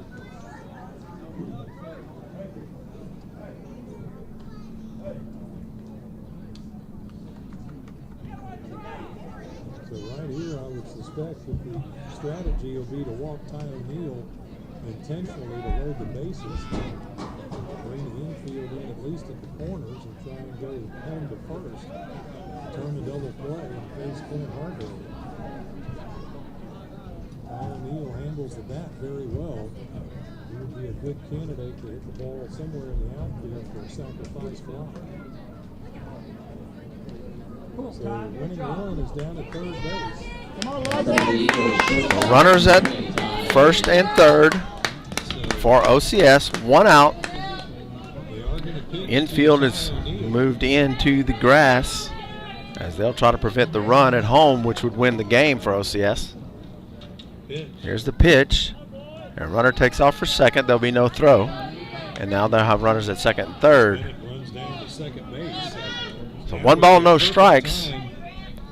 So right here, I would suspect that the strategy will be to walk Ty O'Neill intentionally to load the bases, bring the infield in at least at the corners and try and go home to first, turn the double play and face Clint Hargrove. Ty O'Neill handles the bat very well. He would be a good candidate to hit the ball somewhere in the outfield for a sacrifice fly. So winning run is down at third base. Runners at first and third for OCS, 1 out. Infield is moved into the grass as they'll try to prevent the run at home, which would win the game for OCS. Here's the pitch. And runner takes off for second. There'll be no throw. And now they'll have runners at second and third. So 1 ball, no strikes.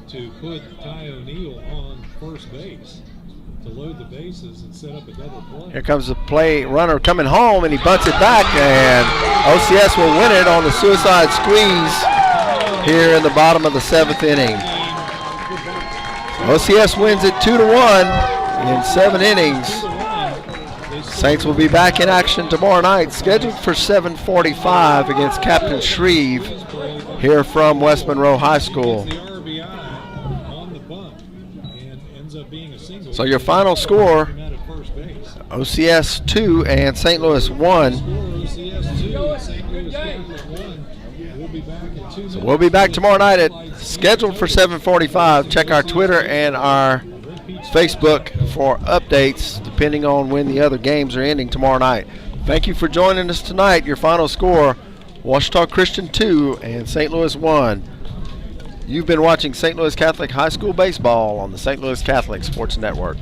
To put Ty O'Neill on first base to load the bases and set up a double play. Here comes the play runner coming home, and he bunts it back, and OCS will win it on the suicide squeeze here in the bottom of the 7th inning. OCS wins it 2-1 in 7 innings. Saints will be back in action tomorrow night, scheduled for 7:45 against Captain Shreve here from West Monroe High School. So your final score, OCS 2 and St. Louis 1. So we'll be back tomorrow night scheduled for 7:45. Check our Twitter and our Facebook for updates depending on when the other games are ending tomorrow night. Thank you for joining us tonight. Your final score, Ouachita Christian 2 and St. Louis 1. You've been watching St. Louis Catholic High School Baseball on the St. Louis Catholic Sports Network.